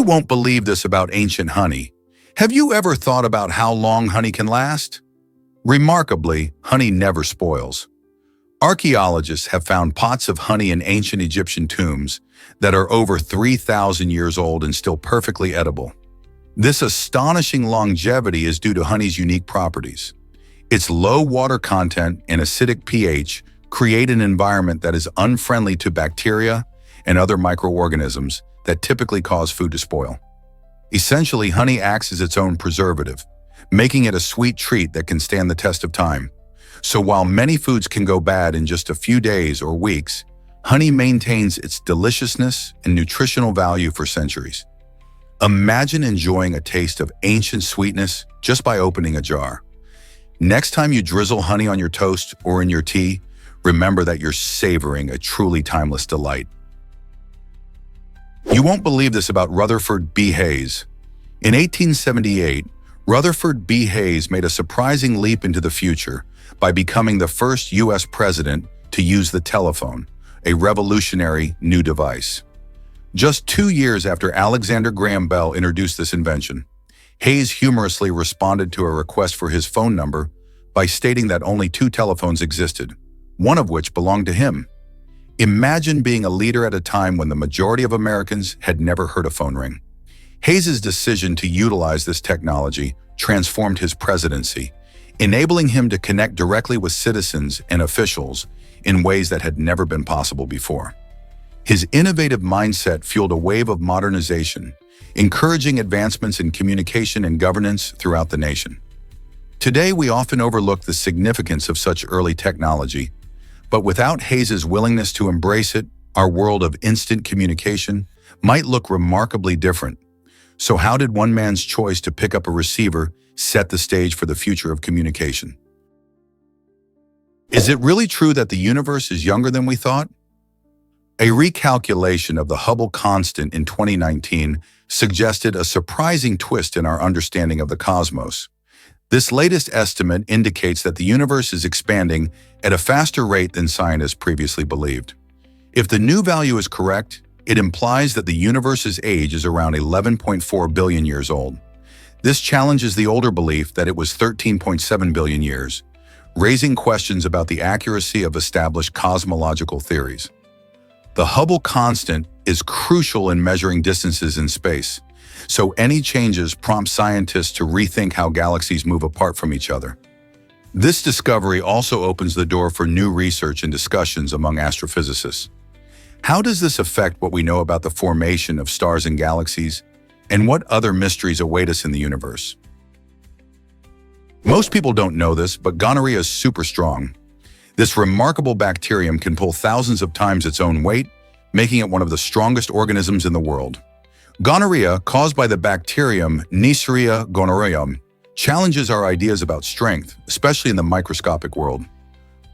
You won't believe this about ancient honey. Have you ever thought about how long honey can last? Remarkably, honey never spoils. Archaeologists have found pots of honey in ancient Egyptian tombs that are over 3,000 years old and still perfectly edible. This astonishing longevity is due to honey's unique properties. Its low water content and acidic pH create an environment that is unfriendly to bacteria and other microorganisms that typically cause food to spoil. Essentially, honey acts as its own preservative, making it a sweet treat that can stand the test of time. So while many foods can go bad in just a few days or weeks, honey maintains its deliciousness and nutritional value for centuries. Imagine enjoying a taste of ancient sweetness just by opening a jar. Next time you drizzle honey on your toast or in your tea, remember that you're savoring a truly timeless delight. You won't believe this about Rutherford B. Hayes. In 1878, Rutherford B. Hayes made a surprising leap into the future by becoming the first U.S. president to use the telephone, a revolutionary new device. Just 2 years after Alexander Graham Bell introduced this invention, Hayes humorously responded to a request for his phone number by stating that only 2 telephones existed, one of which belonged to him. Imagine being a leader at a time when the majority of Americans had never heard a phone ring. Hayes's decision to utilize this technology transformed his presidency, enabling him to connect directly with citizens and officials in ways that had never been possible before. His innovative mindset fueled a wave of modernization, encouraging advancements in communication and governance throughout the nation. Today, we often overlook the significance of such early technology, but without Hayes's willingness to embrace it, our world of instant communication might look remarkably different. So how did one man's choice to pick up a receiver set the stage for the future of communication? Is it really true that the universe is younger than we thought? A recalculation of the Hubble constant in 2019 suggested a surprising twist in our understanding of the cosmos. This latest estimate indicates that the universe is expanding at a faster rate than scientists previously believed. If the new value is correct, it implies that the universe's age is around 11.4 billion years old. This challenges the older belief that it was 13.7 billion years, raising questions about the accuracy of established cosmological theories. The Hubble constant is crucial in measuring distances in space, so any changes prompt scientists to rethink how galaxies move apart from each other. This discovery also opens the door for new research and discussions among astrophysicists. How does this affect what we know about the formation of stars and galaxies, and what other mysteries await us in the universe? Most people don't know this, but gonorrhea is super strong. This remarkable bacterium can pull thousands of times its own weight, making it one of the strongest organisms in the world. Gonorrhea, caused by the bacterium Neisseria gonorrhoeae, challenges our ideas about strength, especially in the microscopic world.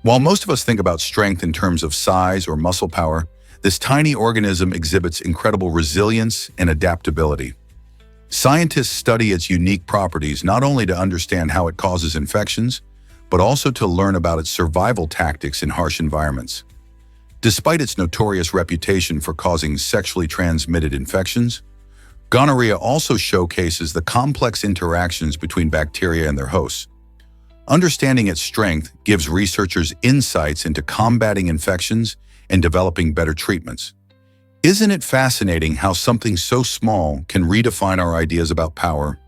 While most of us think about strength in terms of size or muscle power, this tiny organism exhibits incredible resilience and adaptability. Scientists study its unique properties not only to understand how it causes infections, but also to learn about its survival tactics in harsh environments. Despite its notorious reputation for causing sexually transmitted infections, gonorrhea also showcases the complex interactions between bacteria and their hosts. Understanding its strength gives researchers insights into combating infections and developing better treatments. Isn't it fascinating how something so small can redefine our ideas about power?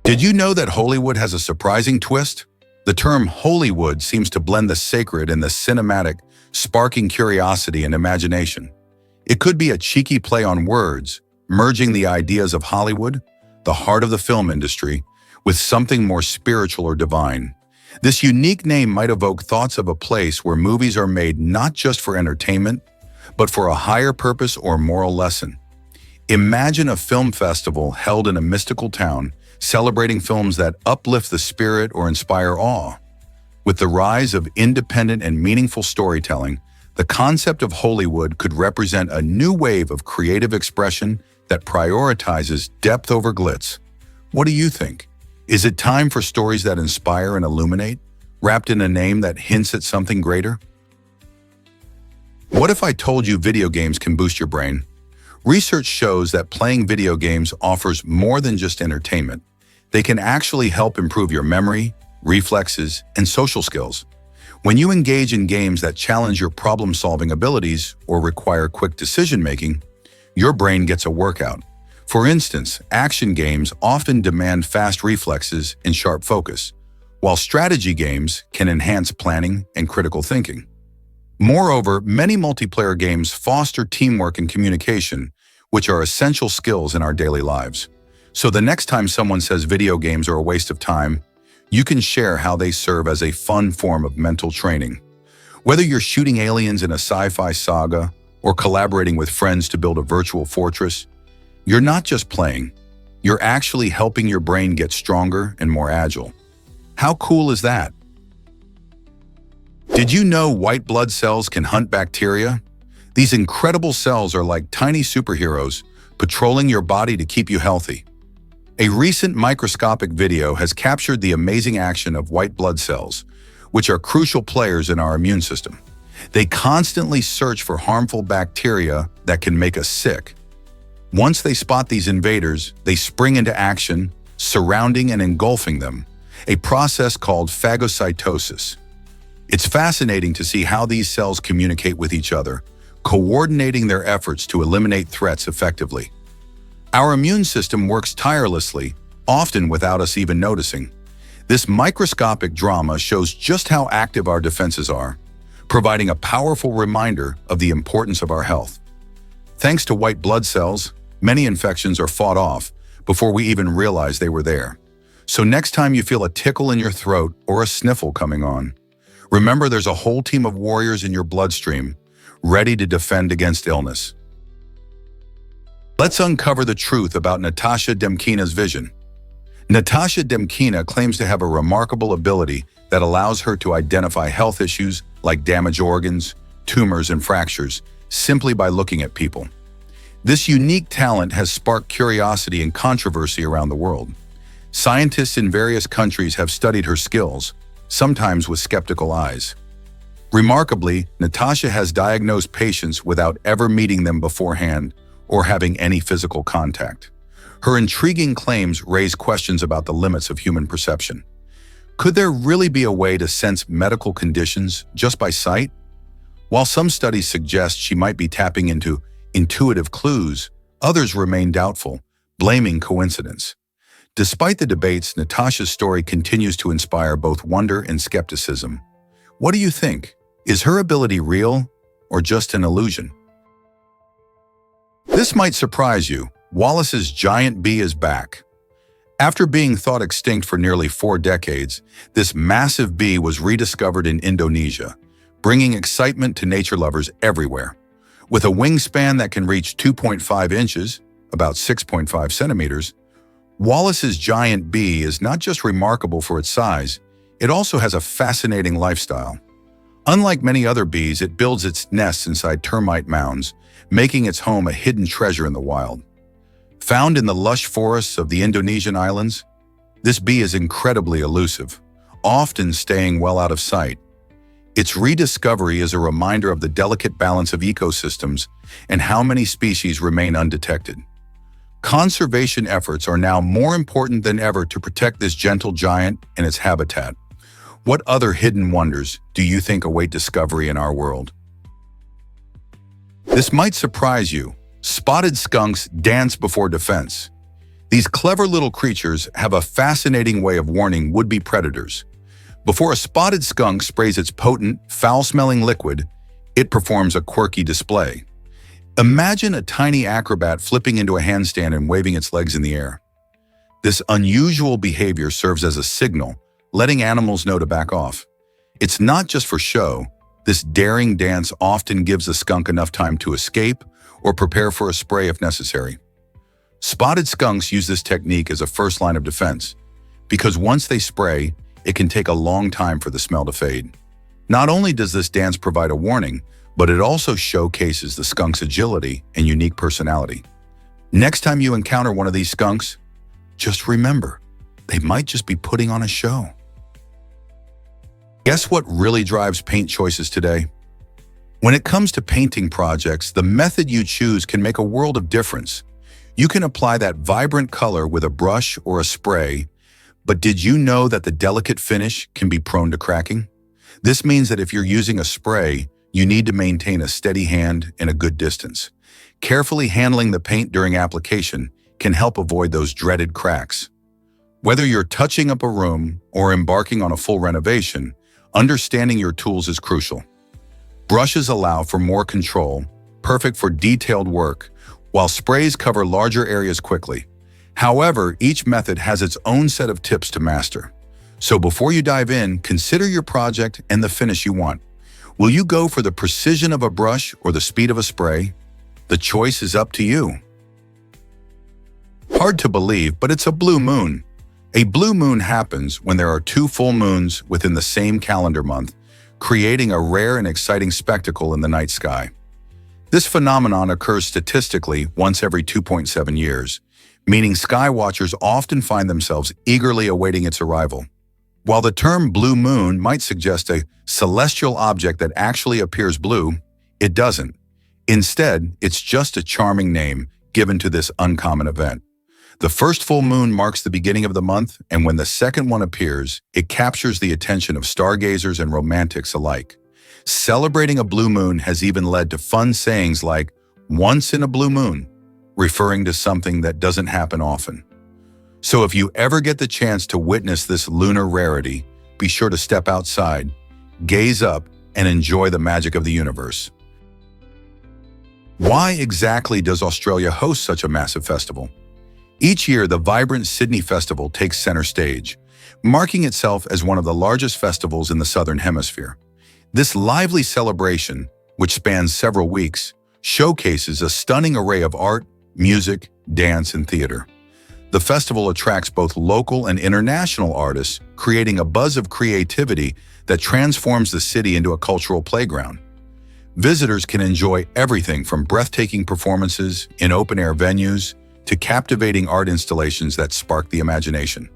Did you know that Hollywood has a surprising twist? The term Hollywood seems to blend the sacred and the cinematic, sparking curiosity and imagination. It could be a cheeky play on words, merging the ideas of Hollywood, the heart of the film industry, with something more spiritual or divine. This unique name might evoke thoughts of a place where movies are made not just for entertainment, but for a higher purpose or moral lesson. Imagine a film festival held in a mystical town, celebrating films that uplift the spirit or inspire awe. With the rise of independent and meaningful storytelling, the concept of Hollywood could represent a new wave of creative expression that prioritizes depth over glitz. What do you think? Is it time for stories that inspire and illuminate, wrapped in a name that hints at something greater? What if I told you video games can boost your brain? Research shows that playing video games offers more than just entertainment. They can actually help improve your memory, reflexes, and social skills. When you engage in games that challenge your problem-solving abilities or require quick decision-making, your brain gets a workout. For instance, action games often demand fast reflexes and sharp focus, while strategy games can enhance planning and critical thinking. Moreover, many multiplayer games foster teamwork and communication, which are essential skills in our daily lives. So the next time someone says video games are a waste of time, you can share how they serve as a fun form of mental training. Whether you're shooting aliens in a sci-fi saga or collaborating with friends to build a virtual fortress, you're not just playing, you're actually helping your brain get stronger and more agile. How cool is that? Did you know white blood cells can hunt bacteria? These incredible cells are like tiny superheroes, patrolling your body to keep you healthy. A recent microscopic video has captured the amazing action of white blood cells, which are crucial players in our immune system. They constantly search for harmful bacteria that can make us sick. Once they spot these invaders, they spring into action, surrounding and engulfing them, a process called phagocytosis. It's fascinating to see how these cells communicate with each other, coordinating their efforts to eliminate threats effectively. Our immune system works tirelessly, often without us even noticing. This microscopic drama shows just how active our defenses are, providing a powerful reminder of the importance of our health. Thanks to white blood cells, many infections are fought off before we even realize they were there. So next time you feel a tickle in your throat or a sniffle coming on, remember there's a whole team of warriors in your bloodstream, ready to defend against illness. Let's uncover the truth about Natasha Demkina's vision. Natasha Demkina claims to have a remarkable ability that allows her to identify health issues like damaged organs, tumors, and fractures simply by looking at people. This unique talent has sparked curiosity and controversy around the world. Scientists in various countries have studied her skills, sometimes with skeptical eyes. Remarkably, Natasha has diagnosed patients without ever meeting them beforehand or having any physical contact. Her intriguing claims raise questions about the limits of human perception. Could there really be a way to sense medical conditions just by sight? While some studies suggest she might be tapping into intuitive clues, others remain doubtful, blaming coincidence. Despite the debates, Natasha's story continues to inspire both wonder and skepticism. What do you think? Is her ability real or just an illusion? This might surprise you. Wallace's giant bee is back. After being thought extinct for nearly 4 decades, this massive bee was rediscovered in Indonesia, bringing excitement to nature lovers everywhere. With a wingspan that can reach 2.5 inches, about 6.5 centimeters, Wallace's giant bee is not just remarkable for its size, it also has a fascinating lifestyle. Unlike many other bees, it builds its nests inside termite mounds, making its home a hidden treasure in the wild. Found in the lush forests of the Indonesian islands, this bee is incredibly elusive, often staying well out of sight. Its rediscovery is a reminder of the delicate balance of ecosystems and how many species remain undetected. Conservation efforts are now more important than ever to protect this gentle giant and its habitat. What other hidden wonders do you think await discovery in our world? This might surprise you. Spotted skunks dance before defense. These clever little creatures have a fascinating way of warning would-be predators. Before a spotted skunk sprays its potent, foul-smelling liquid, it performs a quirky display. Imagine a tiny acrobat flipping into a handstand and waving its legs in the air. This unusual behavior serves as a signal, letting animals know to back off. It's not just for show. This daring dance often gives a skunk enough time to escape or prepare for a spray if necessary. Spotted skunks use this technique as a first line of defense, because once they spray, it can take a long time for the smell to fade. Not only does this dance provide a warning, but it also showcases the skunk's agility and unique personality. Next time you encounter one of these skunks, just remember, they might just be putting on a show. Guess what really drives paint choices today? When it comes to painting projects, the method you choose can make a world of difference. You can apply that vibrant color with a brush or a spray, but did you know that the delicate finish can be prone to cracking? This means that if you're using a spray, you need to maintain a steady hand and a good distance. Carefully handling the paint during application can help avoid those dreaded cracks. Whether you're touching up a room or embarking on a full renovation, understanding your tools is crucial. Brushes allow for more control, perfect for detailed work, while sprays cover larger areas quickly. However, each method has its own set of tips to master. So before you dive in, consider your project and the finish you want. Will you go for the precision of a brush or the speed of a spray? The choice is up to you. Hard to believe, but it's a blue moon. A blue moon happens when there are 2 full moons within the same calendar month, creating a rare and exciting spectacle in the night sky. This phenomenon occurs statistically once every 2.7 years, meaning sky watchers often find themselves eagerly awaiting its arrival. While the term blue moon might suggest a celestial object that actually appears blue, it doesn't. Instead, it's just a charming name given to this uncommon event. The first full moon marks the beginning of the month, and when the second one appears, it captures the attention of stargazers and romantics alike. Celebrating a blue moon has even led to fun sayings like, "once in a blue moon," referring to something that doesn't happen often. So if you ever get the chance to witness this lunar rarity, be sure to step outside, gaze up, and enjoy the magic of the universe. Why exactly does Australia host such a massive festival? Each year, the vibrant Sydney Festival takes center stage, marking itself as one of the largest festivals in the Southern Hemisphere. This lively celebration, which spans several weeks, showcases a stunning array of art, music, dance, and theater. The festival attracts both local and international artists, creating a buzz of creativity that transforms the city into a cultural playground. Visitors can enjoy everything from breathtaking performances in open-air venues to captivating art installations that spark the imagination.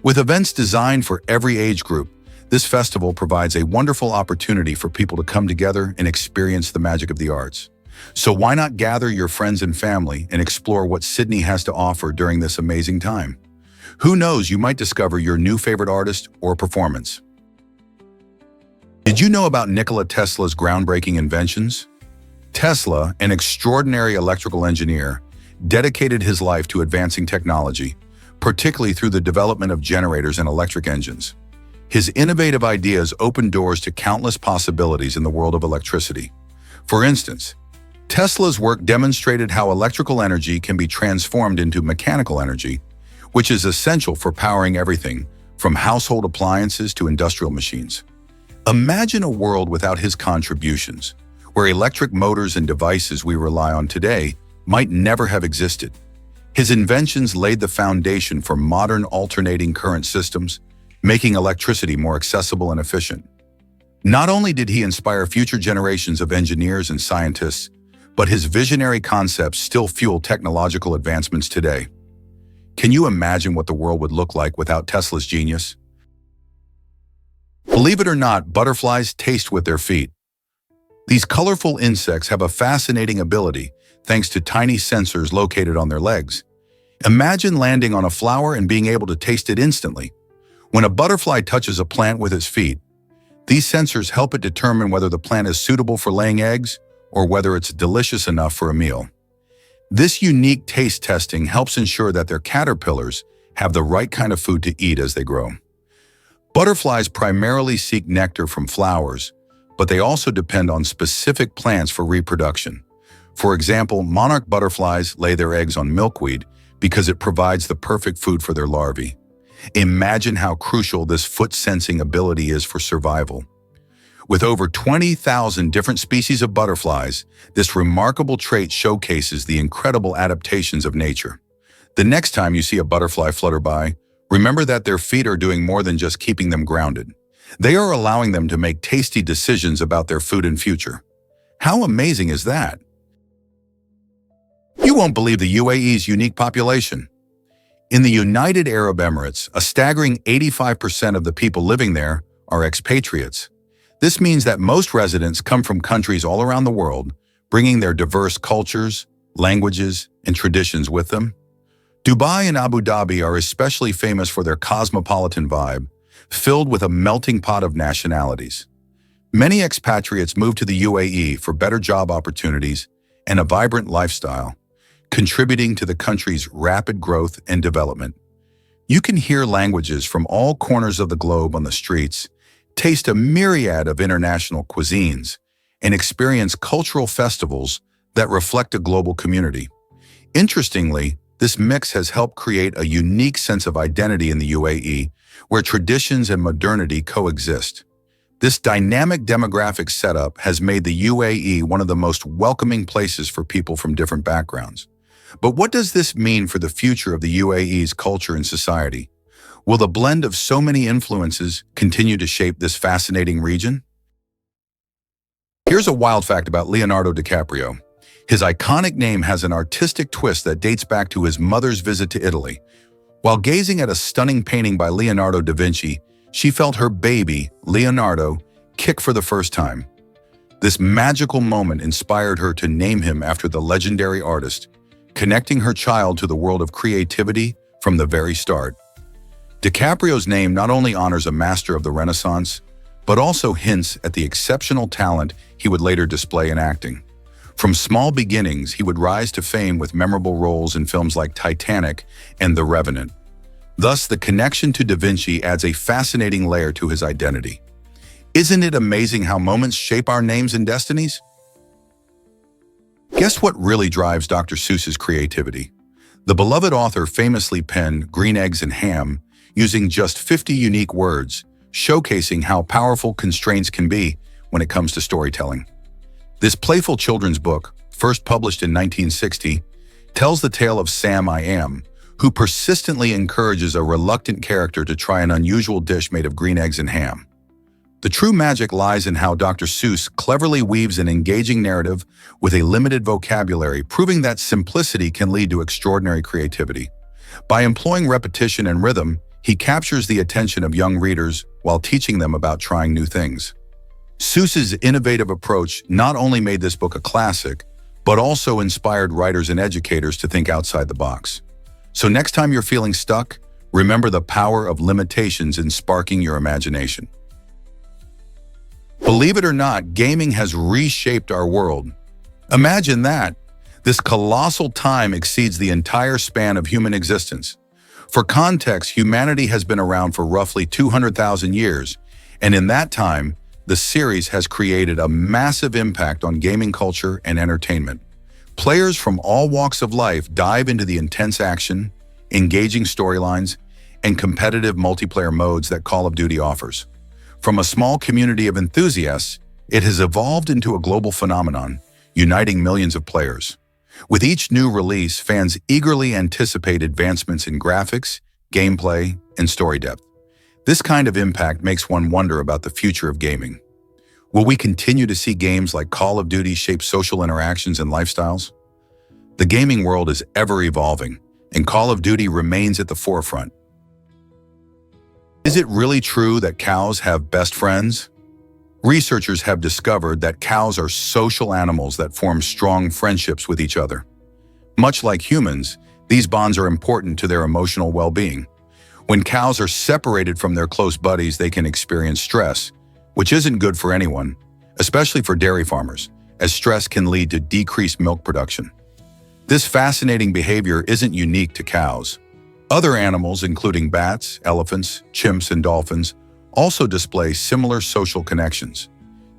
With events designed for every age group, this festival provides a wonderful opportunity for people to come together and experience the magic of the arts. So why not gather your friends and family and explore what Sydney has to offer during this amazing time? Who knows, you might discover your new favorite artist or performance. Did you know about Nikola Tesla's groundbreaking inventions? Tesla, an extraordinary electrical engineer, dedicated his life to advancing technology, particularly through the development of generators and electric engines. His innovative ideas opened doors to countless possibilities in the world of electricity. For instance, Tesla's work demonstrated how electrical energy can be transformed into mechanical energy, which is essential for powering everything from household appliances to industrial machines. Imagine a world without his contributions, where electric motors and devices we rely on today might never have existed. His inventions laid the foundation for modern alternating current systems, making electricity more accessible and efficient. Not only did he inspire future generations of engineers and scientists, but his visionary concepts still fuel technological advancements today. Can you imagine what the world would look like without Tesla's genius? Believe it or not, butterflies taste with their feet. These colorful insects have a fascinating ability thanks to tiny sensors located on their legs. Imagine landing on a flower and being able to taste it instantly. When a butterfly touches a plant with its feet, these sensors help it determine whether the plant is suitable for laying eggs or whether it's delicious enough for a meal. This unique taste testing helps ensure that their caterpillars have the right kind of food to eat as they grow. Butterflies primarily seek nectar from flowers, but they also depend on specific plants for reproduction. For example, monarch butterflies lay their eggs on milkweed because it provides the perfect food for their larvae. Imagine how crucial this foot-sensing ability is for survival. With over 20,000 different species of butterflies, this remarkable trait showcases the incredible adaptations of nature. The next time you see a butterfly flutter by, remember that their feet are doing more than just keeping them grounded. They are allowing them to make tasty decisions about their food and future. How amazing is that? You won't believe the UAE's unique population. In the United Arab Emirates, a staggering 85% of the people living there are expatriates. This means that most residents come from countries all around the world, bringing their diverse cultures, languages, and traditions with them. Dubai and Abu Dhabi are especially famous for their cosmopolitan vibe, filled with a melting pot of nationalities. Many expatriates move to the UAE for better job opportunities and a vibrant lifestyle, contributing to the country's rapid growth and development. You can hear languages from all corners of the globe on the streets, taste a myriad of international cuisines, and experience cultural festivals that reflect a global community. Interestingly, this mix has helped create a unique sense of identity in the UAE, where traditions and modernity coexist. This dynamic demographic setup has made the UAE one of the most welcoming places for people from different backgrounds. But what does this mean for the future of the UAE's culture and society? Will the blend of so many influences continue to shape this fascinating region? Here's a wild fact about Leonardo DiCaprio. His iconic name has an artistic twist that dates back to his mother's visit to Italy. While gazing at a stunning painting by Leonardo da Vinci, she felt her baby, Leonardo, kick for the first time. This magical moment inspired her to name him after the legendary artist, connecting her child to the world of creativity from the very start. DiCaprio's name not only honors a master of the Renaissance, but also hints at the exceptional talent he would later display in acting. From small beginnings, he would rise to fame with memorable roles in films like Titanic and The Revenant. Thus, the connection to Da Vinci adds a fascinating layer to his identity. Isn't it amazing how moments shape our names and destinies? Guess what really drives Dr. Seuss's creativity? The beloved author famously penned Green Eggs and Ham using just 50 unique words, showcasing how powerful constraints can be when it comes to storytelling. This playful children's book, first published in 1960, tells the tale of Sam I Am, who persistently encourages a reluctant character to try an unusual dish made of green eggs and ham. The true magic lies in how Dr. Seuss cleverly weaves an engaging narrative with a limited vocabulary, proving that simplicity can lead to extraordinary creativity. By employing repetition and rhythm, he captures the attention of young readers while teaching them about trying new things. Seuss's innovative approach not only made this book a classic, but also inspired writers and educators to think outside the box. So next time you're feeling stuck, remember the power of limitations in sparking your imagination. Believe it or not, gaming has reshaped our world. Imagine that. This colossal time exceeds the entire span of human existence. For context, humanity has been around for roughly 200,000 years, and in that time, the series has created a massive impact on gaming culture and entertainment. Players from all walks of life dive into the intense action, engaging storylines, and competitive multiplayer modes that Call of Duty offers. From a small community of enthusiasts, it has evolved into a global phenomenon, uniting millions of players. With each new release, fans eagerly anticipate advancements in graphics, gameplay, and story depth. This kind of impact makes one wonder about the future of gaming. Will we continue to see games like Call of Duty shape social interactions and lifestyles? The gaming world is ever evolving, and Call of Duty remains at the forefront. Is it really true that cows have best friends? Researchers have discovered that cows are social animals that form strong friendships with each other. Much like humans, these bonds are important to their emotional well-being. When cows are separated from their close buddies, they can experience stress, which isn't good for anyone, especially for dairy farmers, as stress can lead to decreased milk production. This fascinating behavior isn't unique to cows. Other animals, including bats, elephants, chimps, and dolphins, also display similar social connections.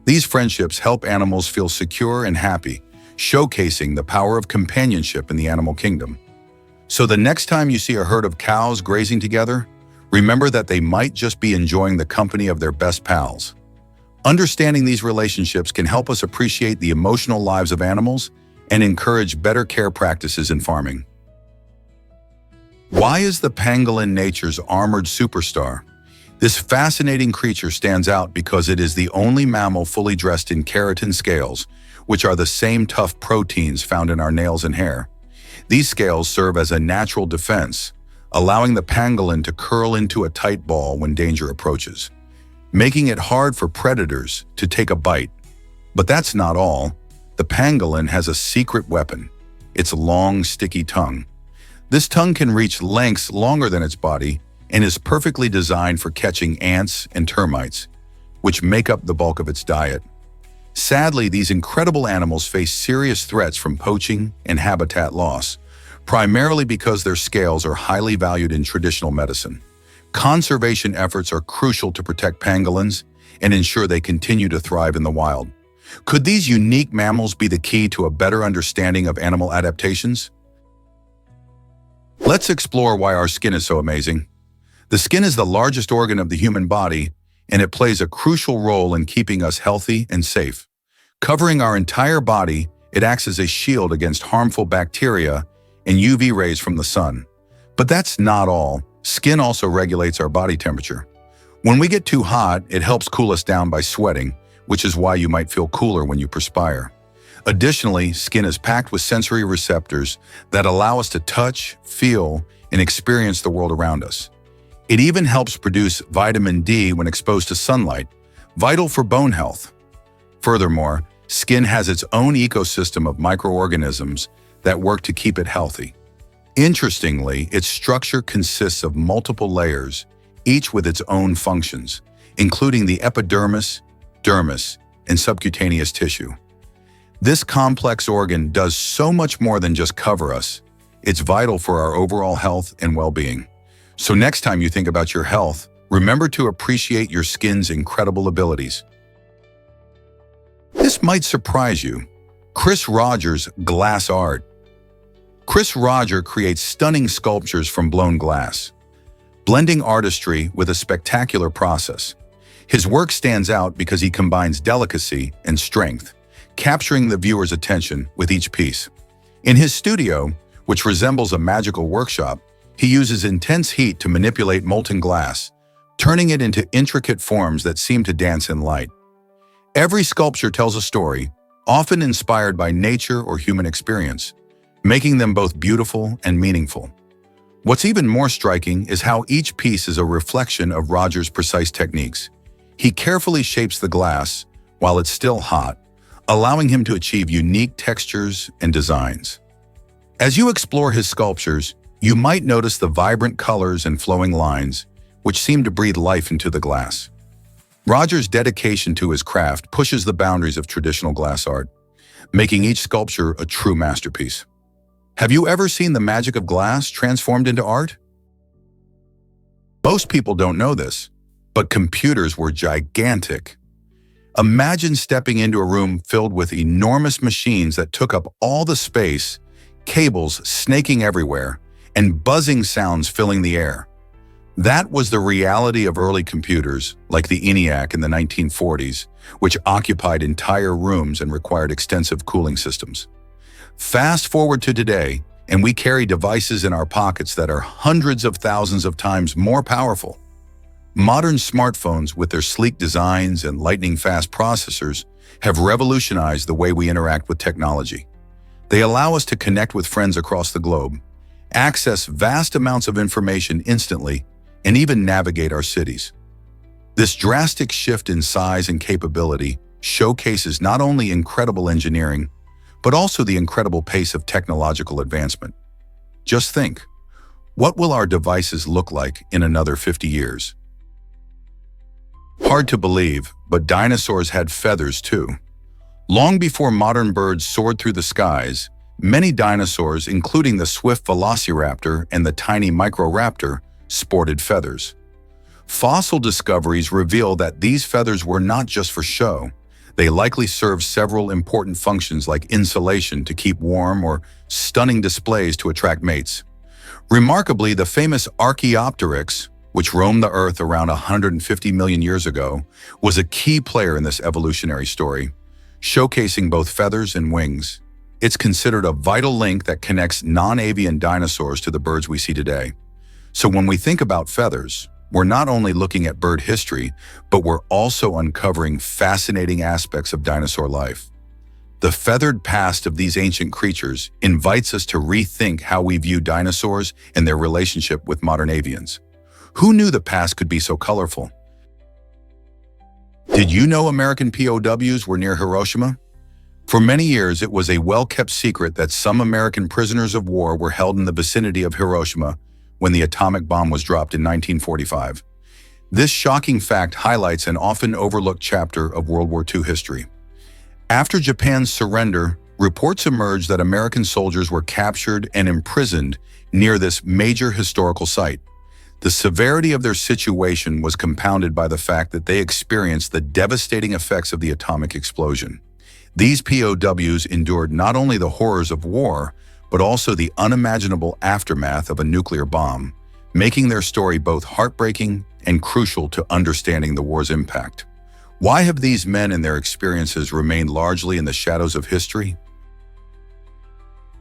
These friendships help animals feel secure and happy, showcasing the power of companionship in the animal kingdom. So the next time you see a herd of cows grazing together, remember that they might just be enjoying the company of their best pals. Understanding these relationships can help us appreciate the emotional lives of animals and encourage better care practices in farming. Why is the pangolin nature's armored superstar? This fascinating creature stands out because it is the only mammal fully dressed in keratin scales, which are the same tough proteins found in our nails and hair. These scales serve as a natural defense, allowing the pangolin to curl into a tight ball when danger approaches. making it hard for predators to take a bite. But that's not all. The pangolin has a secret weapon, its long, sticky tongue. This tongue can reach lengths longer than its body and is perfectly designed for catching ants and termites, which make up the bulk of its diet. Sadly, these incredible animals face serious threats from poaching and habitat loss, primarily because their scales are highly valued in traditional medicine. Conservation efforts are crucial to protect pangolins and ensure they continue to thrive in the wild. Could these unique mammals be the key to a better understanding of animal adaptations? Let's explore why our skin is so amazing. The skin is the largest organ of the human body, and it plays a crucial role in keeping us healthy and safe. Covering our entire body, it acts as a shield against harmful bacteria and UV rays from the sun. But that's not all. Skin also regulates our body temperature. When we get too hot, it helps cool us down by sweating, which is why you might feel cooler when you perspire. Additionally, skin is packed with sensory receptors that allow us to touch, feel, and experience the world around us. It even helps produce vitamin D when exposed to sunlight, vital for bone health. Furthermore, skin has its own ecosystem of microorganisms that work to keep it healthy. Interestingly, its structure consists of multiple layers, each with its own functions, including the epidermis, dermis, and subcutaneous tissue. This complex organ does so much more than just cover us. It's vital for our overall health and well-being. So next time you think about your health, remember to appreciate your skin's incredible abilities. This might surprise you. Chris Rogers' glass art. Chris Roger creates stunning sculptures from blown glass, blending artistry with a spectacular process. His work stands out because he combines delicacy and strength, capturing the viewer's attention with each piece. In his studio, which resembles a magical workshop, he uses intense heat to manipulate molten glass, turning it into intricate forms that seem to dance in light. Every sculpture tells a story, often inspired by nature or human experience, making them both beautiful and meaningful. What's even more striking is how each piece is a reflection of Roger's precise techniques. He carefully shapes the glass while it's still hot, allowing him to achieve unique textures and designs. As you explore his sculptures, you might notice the vibrant colors and flowing lines, which seem to breathe life into the glass. Roger's dedication to his craft pushes the boundaries of traditional glass art, making each sculpture a true masterpiece. Have you ever seen the magic of glass transformed into art? Most people don't know this, but computers were gigantic. Imagine stepping into a room filled with enormous machines that took up all the space, cables snaking everywhere, and buzzing sounds filling the air. That was the reality of early computers, like the ENIAC in the 1940s, which occupied entire rooms and required extensive cooling systems. Fast forward to today, and we carry devices in our pockets that are hundreds of thousands of times more powerful. Modern smartphones, with their sleek designs and lightning-fast processors, have revolutionized the way we interact with technology. They allow us to connect with friends across the globe, access vast amounts of information instantly, and even navigate our cities. This drastic shift in size and capability showcases not only incredible engineering, but also the incredible pace of technological advancement. Just think, what will our devices look like in another 50 years? Hard to believe, but dinosaurs had feathers too. Long before modern birds soared through the skies, many dinosaurs, including the swift velociraptor and the tiny microraptor, sported feathers. Fossil discoveries reveal that these feathers were not just for show. They likely served several important functions like insulation to keep warm or stunning displays to attract mates. Remarkably, the famous Archaeopteryx, which roamed the Earth around 150 million years ago, was a key player in this evolutionary story, showcasing both feathers and wings. It's considered a vital link that connects non-avian dinosaurs to the birds we see today. So when we think about feathers, we're not only looking at bird history, but we're also uncovering fascinating aspects of dinosaur life. The feathered past of these ancient creatures invites us to rethink how we view dinosaurs and their relationship with modern avians. Who knew the past could be so colorful? Did you know American POWs were near Hiroshima? For many years, it was a well-kept secret that some American prisoners of war were held in the vicinity of Hiroshima when the atomic bomb was dropped in 1945. This shocking fact highlights an often overlooked chapter of World War II history. After Japan's surrender, reports emerged that American soldiers were captured and imprisoned near this major historical site. The severity of their situation was compounded by the fact that they experienced the devastating effects of the atomic explosion. These POWs endured not only the horrors of war, but also the unimaginable aftermath of a nuclear bomb, making their story both heartbreaking and crucial to understanding the war's impact. Why have these men and their experiences remained largely in the shadows of history?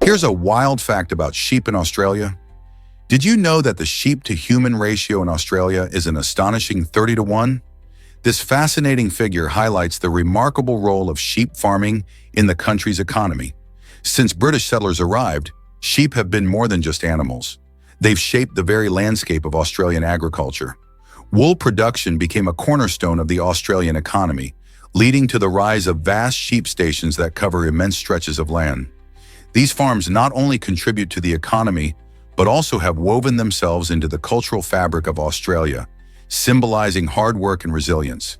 Here's a wild fact about sheep in Australia. Did you know that the sheep-to-human ratio in Australia is an astonishing 30-to-1? This fascinating figure highlights the remarkable role of sheep farming in the country's economy. Since British settlers arrived, sheep have been more than just animals. They've shaped the very landscape of Australian agriculture. Wool production became a cornerstone of the Australian economy, leading to the rise of vast sheep stations that cover immense stretches of land. These farms not only contribute to the economy, but also have woven themselves into the cultural fabric of Australia, symbolizing hard work and resilience.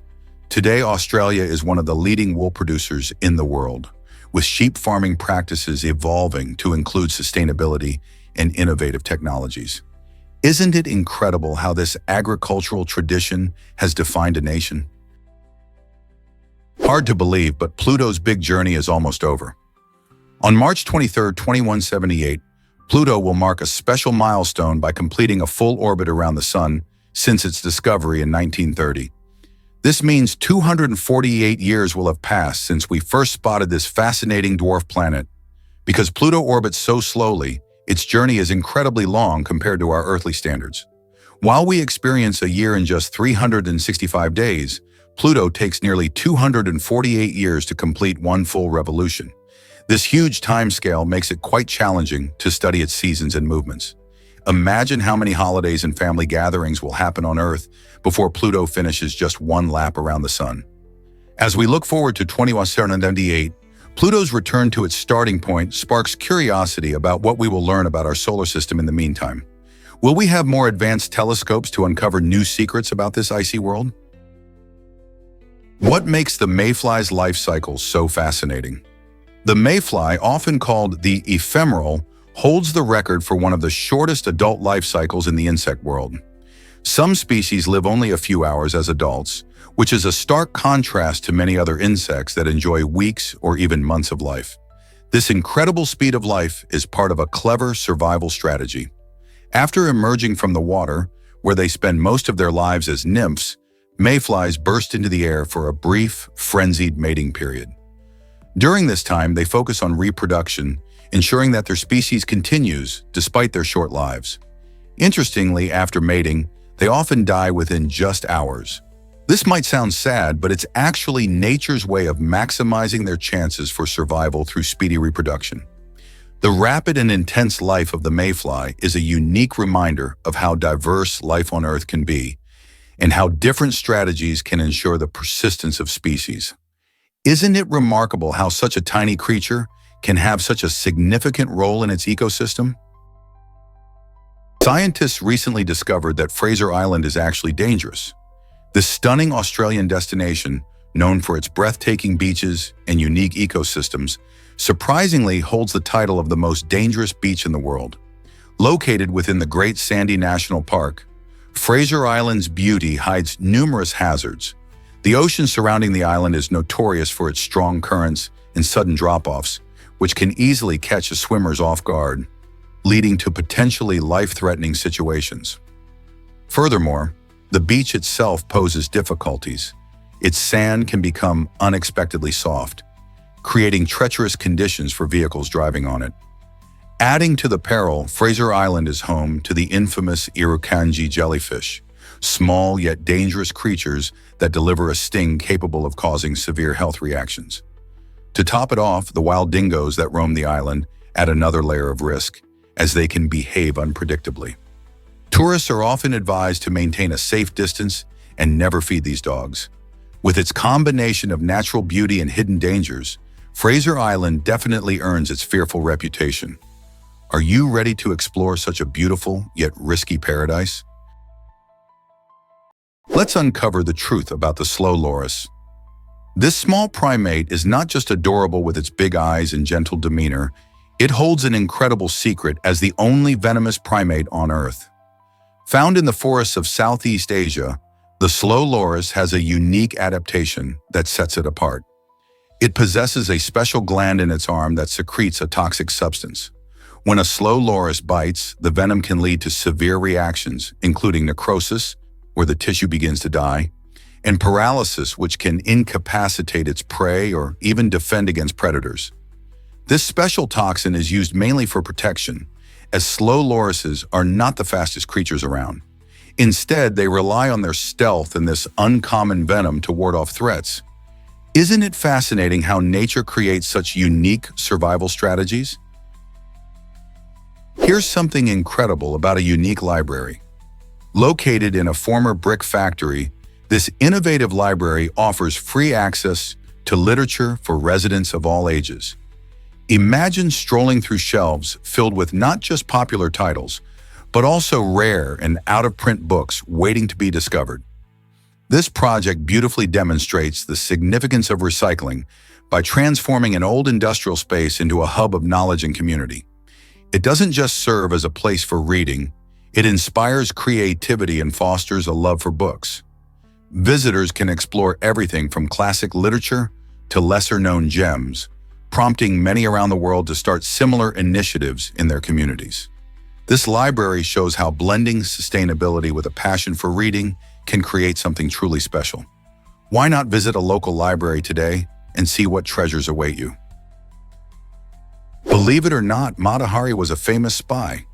Today, Australia is one of the leading wool producers in the world, with sheep farming practices evolving to include sustainability and innovative technologies. Isn't it incredible how this agricultural tradition has defined a nation? Hard to believe, but Pluto's big journey is almost over. On March 23, 2178, Pluto will mark a special milestone by completing a full orbit around the Sun since its discovery in 1930. This means 248 years will have passed since we first spotted this fascinating dwarf planet. Because Pluto orbits so slowly, its journey is incredibly long compared to our earthly standards. While we experience a year in just 365 days, Pluto takes nearly 248 years to complete one full revolution. This huge timescale makes it quite challenging to study its seasons and movements. Imagine how many holidays and family gatherings will happen on Earth before Pluto finishes just one lap around the Sun. As we look forward to 2178, Pluto's return to its starting point sparks curiosity about what we will learn about our solar system in the meantime. Will we have more advanced telescopes to uncover new secrets about this icy world? What makes the mayfly's life cycle so fascinating? The mayfly, often called the ephemeral, holds the record for one of the shortest adult life cycles in the insect world. Some species live only a few hours as adults, which is a stark contrast to many other insects that enjoy weeks or even months of life. This incredible speed of life is part of a clever survival strategy. After emerging from the water, where they spend most of their lives as nymphs, mayflies burst into the air for a brief, frenzied mating period. During this time, they focus on reproduction, ensuring that their species continues despite their short lives. Interestingly, after mating, they often die within just hours. This might sound sad, but it's actually nature's way of maximizing their chances for survival through speedy reproduction. The rapid and intense life of the mayfly is a unique reminder of how diverse life on Earth can be and how different strategies can ensure the persistence of species. Isn't it remarkable how such a tiny creature can have such a significant role in its ecosystem? Scientists recently discovered that Fraser Island is actually dangerous. This stunning Australian destination, known for its breathtaking beaches and unique ecosystems, surprisingly holds the title of the most dangerous beach in the world. Located within the Great Sandy National Park, Fraser Island's beauty hides numerous hazards. The ocean surrounding the island is notorious for its strong currents and sudden drop-offs, which can easily catch a swimmer's off guard, leading to potentially life-threatening situations. Furthermore, the beach itself poses difficulties. Its sand can become unexpectedly soft, creating treacherous conditions for vehicles driving on it. Adding to the peril, Fraser Island is home to the infamous Irukandji jellyfish, small yet dangerous creatures that deliver a sting capable of causing severe health reactions. To top it off, the wild dingoes that roam the island add another layer of risk, as they can behave unpredictably. Tourists are often advised to maintain a safe distance and never feed these dogs. With its combination of natural beauty and hidden dangers, Fraser Island definitely earns its fearful reputation. Are you ready to explore such a beautiful yet risky paradise? Let's uncover the truth about the slow loris. This small primate is not just adorable with its big eyes and gentle demeanor, it holds an incredible secret as the only venomous primate on Earth. Found in the forests of Southeast Asia, the slow loris has a unique adaptation that sets it apart. It possesses a special gland in its arm that secretes a toxic substance. When a slow loris bites, the venom can lead to severe reactions, including necrosis, where the tissue begins to die, and paralysis, which can incapacitate its prey or even defend against predators. This special toxin is used mainly for protection, as slow lorises are not the fastest creatures around. Instead, they rely on their stealth and this uncommon venom to ward off threats. Isn't it fascinating how nature creates such unique survival strategies? Here's something incredible about a unique library. Located in a former brick factory, this innovative library offers free access to literature for residents of all ages. Imagine strolling through shelves filled with not just popular titles, but also rare and out-of-print books waiting to be discovered. This project beautifully demonstrates the significance of recycling by transforming an old industrial space into a hub of knowledge and community. It doesn't just serve as a place for reading, it inspires creativity and fosters a love for books. Visitors can explore everything from classic literature to lesser-known gems, prompting many around the world to start similar initiatives in their communities. This library shows how blending sustainability with a passion for reading can create something truly special. Why not visit a local library today and see what treasures await you? Believe it or not, Mata Hari was a famous spy.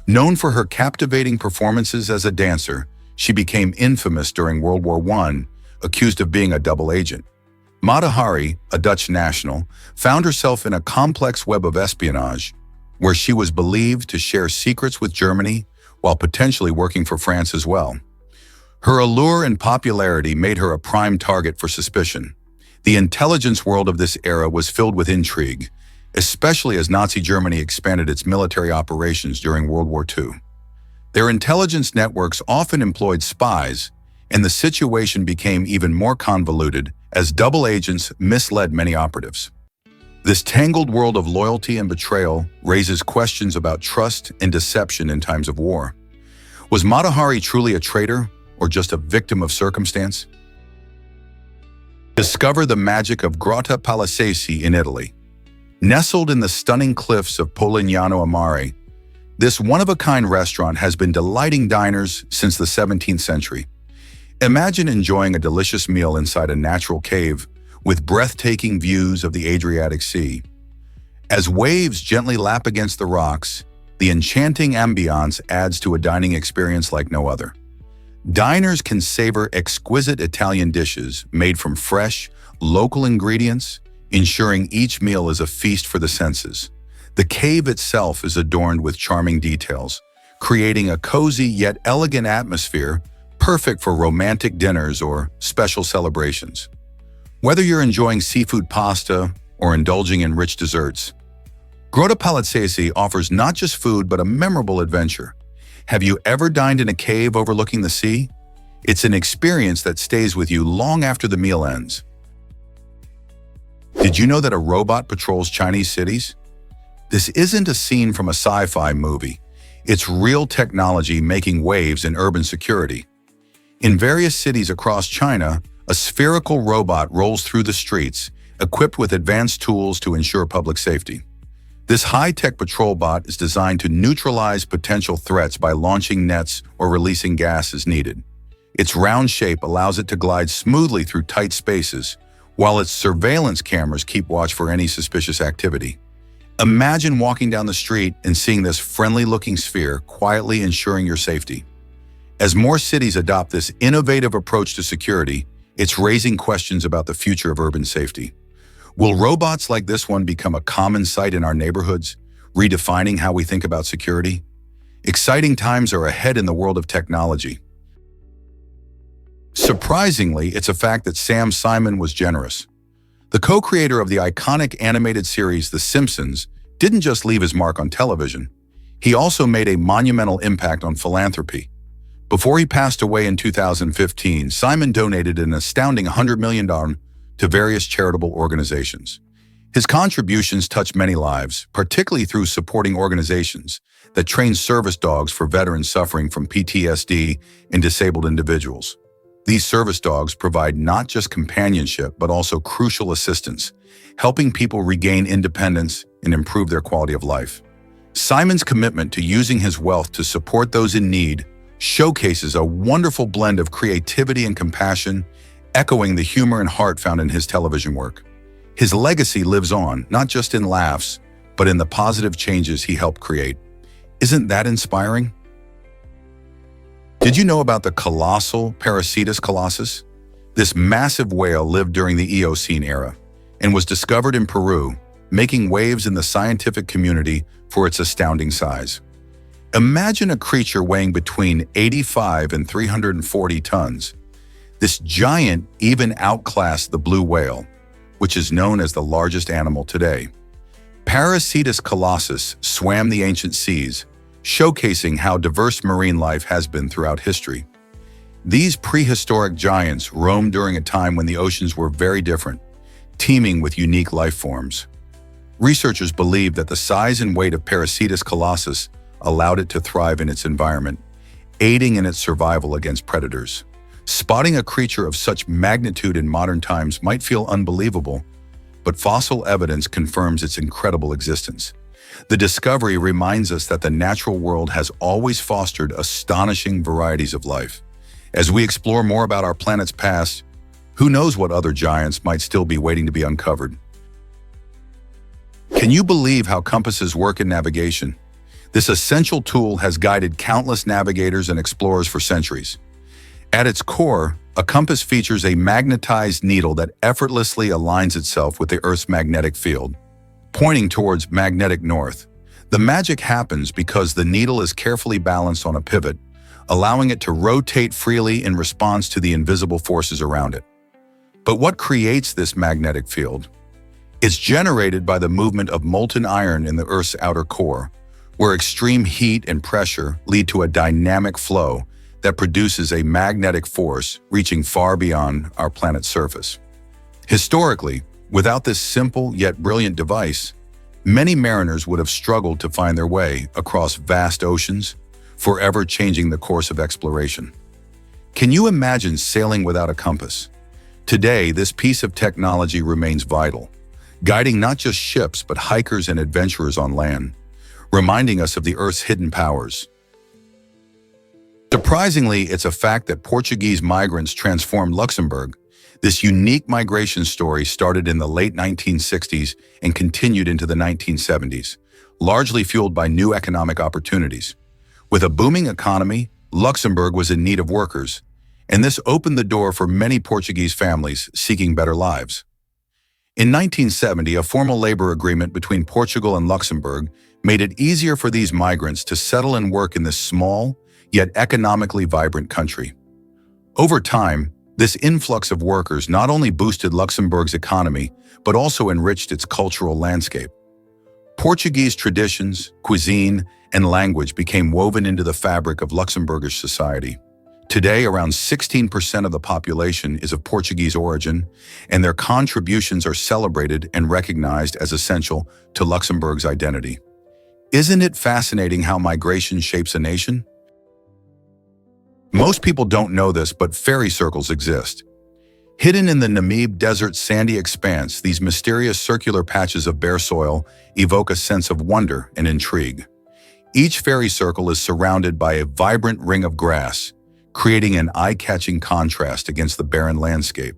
Known for her captivating performances as a dancer, she became infamous during World War I, accused of being a double agent. Mata Hari, a Dutch national, found herself in a complex web of espionage, where she was believed to share secrets with Germany while potentially working for France as well. Her allure and popularity made her a prime target for suspicion. The intelligence world of this era was filled with intrigue, especially as Nazi Germany expanded its military operations during World War II. Their intelligence networks often employed spies, and the situation became even more convoluted as double agents misled many operatives. This tangled world of loyalty and betrayal raises questions about trust and deception in times of war. Was Mata Hari truly a traitor or just a victim of circumstance? Discover the magic of Grotta Palazzesi in Italy. Nestled in the stunning cliffs of Polignano a Mare, this one-of-a-kind restaurant has been delighting diners since the 17th century. Imagine enjoying a delicious meal inside a natural cave with breathtaking views of the Adriatic Sea. As waves gently lap against the rocks, the enchanting ambiance adds to a dining experience like no other. Diners can savor exquisite Italian dishes made from fresh, local ingredients, ensuring each meal is a feast for the senses. The cave itself is adorned with charming details, creating a cozy yet elegant atmosphere perfect for romantic dinners or special celebrations. Whether you're enjoying seafood pasta or indulging in rich desserts, Grotta Palazzesi offers not just food but a memorable adventure. Have you ever dined in a cave overlooking the sea? It's an experience that stays with you long after the meal ends. Did you know that a robot patrols Chinese cities? This isn't a scene from a sci-fi movie. It's real technology making waves in urban security. In various cities across China, a spherical robot rolls through the streets, equipped with advanced tools to ensure public safety. This high-tech patrol bot is designed to neutralize potential threats by launching nets or releasing gas as needed. Its round shape allows it to glide smoothly through tight spaces, while its surveillance cameras keep watch for any suspicious activity. Imagine walking down the street and seeing this friendly-looking sphere quietly ensuring your safety. As more cities adopt this innovative approach to security, it's raising questions about the future of urban safety. Will robots like this one become a common sight in our neighborhoods, redefining how we think about security? Exciting times are ahead in the world of technology. Surprisingly, it's a fact that Sam Simon was generous. The co-creator of the iconic animated series The Simpsons didn't just leave his mark on television. He also made a monumental impact on philanthropy. Before he passed away in 2015, Simon donated an astounding $100 million to various charitable organizations. His contributions touched many lives, particularly through supporting organizations that train service dogs for veterans suffering from PTSD and disabled individuals. These service dogs provide not just companionship, but also crucial assistance, helping people regain independence and improve their quality of life. Simon's commitment to using his wealth to support those in need showcases a wonderful blend of creativity and compassion, echoing the humor and heart found in his television work. His legacy lives on, not just in laughs, but in the positive changes he helped create. Isn't that inspiring? Did you know about the colossal Parasitus colossus? This massive whale lived during the Eocene era and was discovered in Peru, making waves in the scientific community for its astounding size. Imagine a creature weighing between 85 and 340 tons. This giant even outclassed the blue whale, which is known as the largest animal today. Parasitus colossus swam the ancient seas, showcasing how diverse marine life has been throughout history. These prehistoric giants roamed during a time when the oceans were very different, teeming with unique life forms. Researchers believe that the size and weight of Parasitus colossus allowed it to thrive in its environment, aiding in its survival against predators. Spotting a creature of such magnitude in modern times might feel unbelievable, but fossil evidence confirms its incredible existence. The discovery reminds us that the natural world has always fostered astonishing varieties of life. As we explore more about our planet's past, who knows what other giants might still be waiting to be uncovered? Can you believe how compasses work in navigation? This essential tool has guided countless navigators and explorers for centuries. At its core, a compass features a magnetized needle that effortlessly aligns itself with the Earth's magnetic field, pointing towards magnetic north. The magic happens because the needle is carefully balanced on a pivot, allowing it to rotate freely in response to the invisible forces around it. But what creates this magnetic field? It's generated by the movement of molten iron in the Earth's outer core, where extreme heat and pressure lead to a dynamic flow that produces a magnetic force reaching far beyond our planet's surface. Historically, without this simple yet brilliant device, many mariners would have struggled to find their way across vast oceans, forever changing the course of exploration. Can you imagine sailing without a compass? Today, this piece of technology remains vital, guiding not just ships but hikers and adventurers on land, reminding us of the Earth's hidden powers. Surprisingly, it's a fact that Portuguese migrants transformed Luxembourg. This unique migration story started in the late 1960s and continued into the 1970s, largely fueled by new economic opportunities. With a booming economy, Luxembourg was in need of workers, and this opened the door for many Portuguese families seeking better lives. In 1970, a formal labor agreement between Portugal and Luxembourg made it easier for these migrants to settle and work in this small, yet economically vibrant country. Over time, this influx of workers not only boosted Luxembourg's economy, but also enriched its cultural landscape. Portuguese traditions, cuisine, and language became woven into the fabric of Luxembourgish society. Today, around 16% of the population is of Portuguese origin, and their contributions are celebrated and recognized as essential to Luxembourg's identity. Isn't it fascinating how migration shapes a nation? Most people don't know this, but fairy circles exist. Hidden in the Namib Desert's sandy expanse, these mysterious circular patches of bare soil evoke a sense of wonder and intrigue. Each fairy circle is surrounded by a vibrant ring of grass, creating an eye-catching contrast against the barren landscape.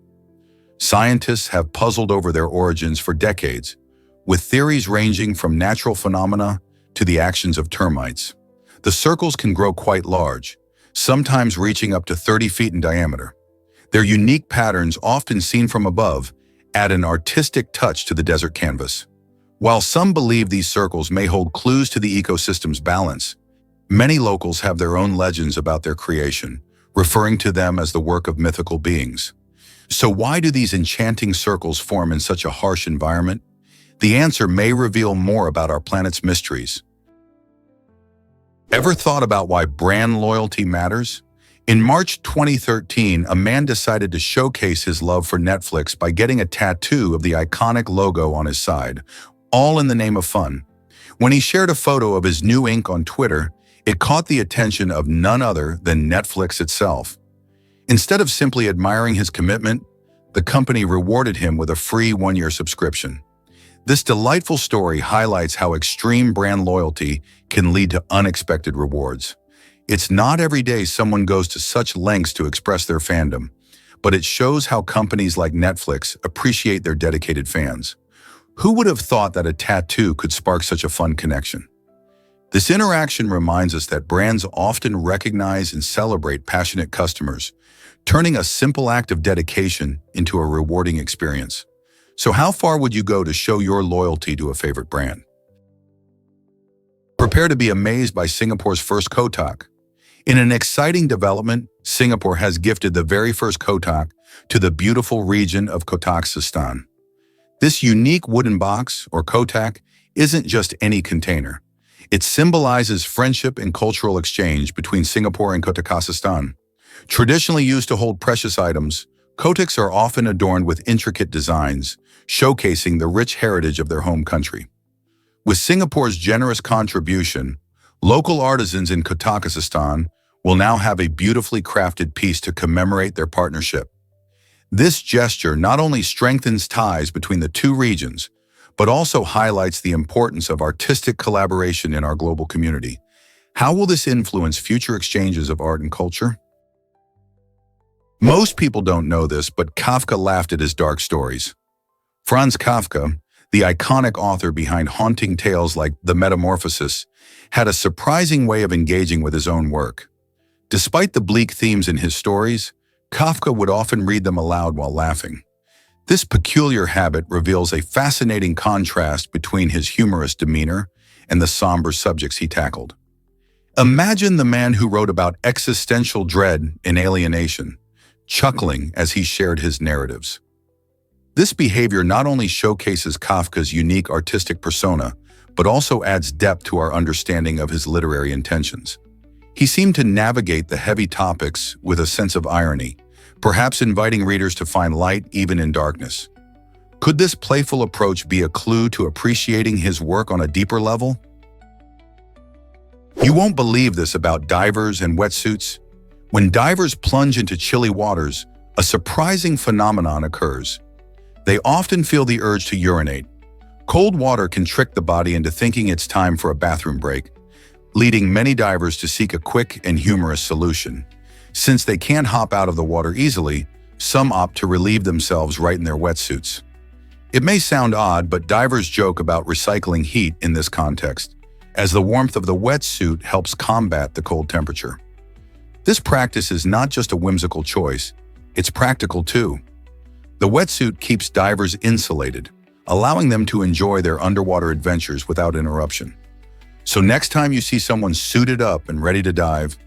Scientists have puzzled over their origins for decades, with theories ranging from natural phenomena to the actions of termites. The circles can grow quite large, sometimes reaching up to 30 feet in diameter. Their unique patterns, often seen from above, add an artistic touch to the desert canvas. While some believe these circles may hold clues to the ecosystem's balance, many locals have their own legends about their creation, referring to them as the work of mythical beings. So why do these enchanting circles form in such a harsh environment? The answer may reveal more about our planet's mysteries. Ever thought about why brand loyalty matters? In March 2013, a man decided to showcase his love for Netflix by getting a tattoo of the iconic logo on his side, all in the name of fun. When he shared a photo of his new ink on Twitter, it caught the attention of none other than Netflix itself. Instead of simply admiring his commitment, the company rewarded him with a free 1-year subscription. This delightful story highlights how extreme brand loyalty can lead to unexpected rewards. It's not every day someone goes to such lengths to express their fandom, but it shows how companies like Netflix appreciate their dedicated fans. Who would have thought that a tattoo could spark such a fun connection? This interaction reminds us that brands often recognize and celebrate passionate customers, turning a simple act of dedication into a rewarding experience. So how far would you go to show your loyalty to a favorite brand? Prepare to be amazed by Singapore's first kotak. In an exciting development, Singapore has gifted the very first kotak to the beautiful region of Kotaksistan. This unique wooden box, or kotak, isn't just any container. It symbolizes friendship and cultural exchange between Singapore and Kotaksistan. Traditionally used to hold precious items, kotaks are often adorned with intricate designs, showcasing the rich heritage of their home country. With Singapore's generous contribution, local artisans in Kotaksistan will now have a beautifully crafted piece to commemorate their partnership. This gesture not only strengthens ties between the two regions, but also highlights the importance of artistic collaboration in our global community. How will this influence future exchanges of art and culture? Most people don't know this, but Kafka laughed at his dark stories. Franz Kafka, the iconic author behind haunting tales like The Metamorphosis, had a surprising way of engaging with his own work. Despite the bleak themes in his stories, Kafka would often read them aloud while laughing. This peculiar habit reveals a fascinating contrast between his humorous demeanor and the somber subjects he tackled. Imagine the man who wrote about existential dread and alienation, chuckling as he shared his narratives. This behavior not only showcases Kafka's unique artistic persona, but also adds depth to our understanding of his literary intentions. He seemed to navigate the heavy topics with a sense of irony, perhaps inviting readers to find light even in darkness. Could this playful approach be a clue to appreciating his work on a deeper level? You won't believe this about divers and wetsuits. When divers plunge into chilly waters, a surprising phenomenon occurs. They often feel the urge to urinate. Cold water can trick the body into thinking it's time for a bathroom break, leading many divers to seek a quick and humorous solution. Since they can't hop out of the water easily, some opt to relieve themselves right in their wetsuits. It may sound odd, but divers joke about recycling heat in this context, as the warmth of the wetsuit helps combat the cold temperature. This practice is not just a whimsical choice, it's practical too. The wetsuit keeps divers insulated, allowing them to enjoy their underwater adventures without interruption. So next time you see someone suited up and ready to dive,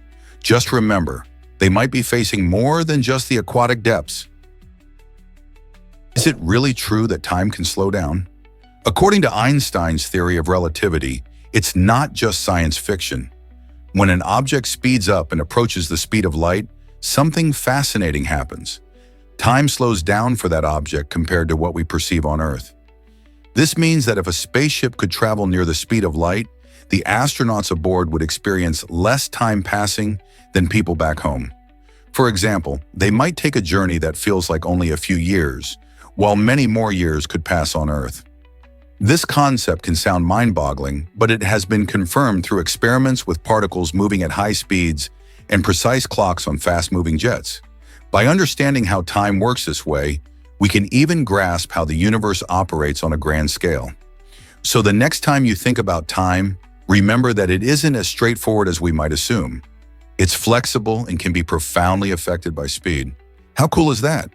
just remember, they might be facing more than just the aquatic depths. Is it really true that time can slow down? According to Einstein's theory of relativity, it's not just science fiction. When an object speeds up and approaches the speed of light, something fascinating happens. Time slows down for that object compared to what we perceive on Earth. This means that if a spaceship could travel near the speed of light, the astronauts aboard would experience less time passing than people back home. For example, they might take a journey that feels like only a few years, while many more years could pass on Earth. This concept can sound mind-boggling, but it has been confirmed through experiments with particles moving at high speeds and precise clocks on fast-moving jets. By understanding how time works this way, we can even grasp how the universe operates on a grand scale. So the next time you think about time, remember that it isn't as straightforward as we might assume. It's flexible and can be profoundly affected by speed. How cool is that?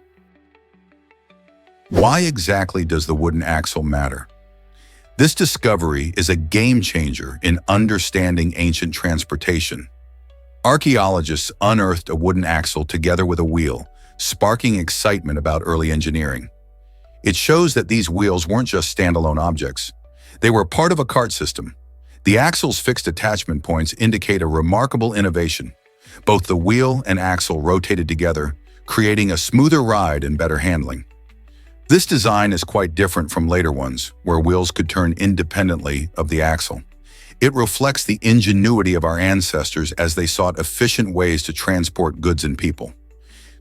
Why exactly does the wooden axle matter? This discovery is a game changer in understanding ancient transportation. Archaeologists unearthed a wooden axle together with a wheel, sparking excitement about early engineering. It shows that these wheels weren't just standalone objects. They were part of a cart system. The axle's fixed attachment points indicate a remarkable innovation. Both the wheel and axle rotated together, creating a smoother ride and better handling. This design is quite different from later ones, where wheels could turn independently of the axle. It reflects the ingenuity of our ancestors as they sought efficient ways to transport goods and people.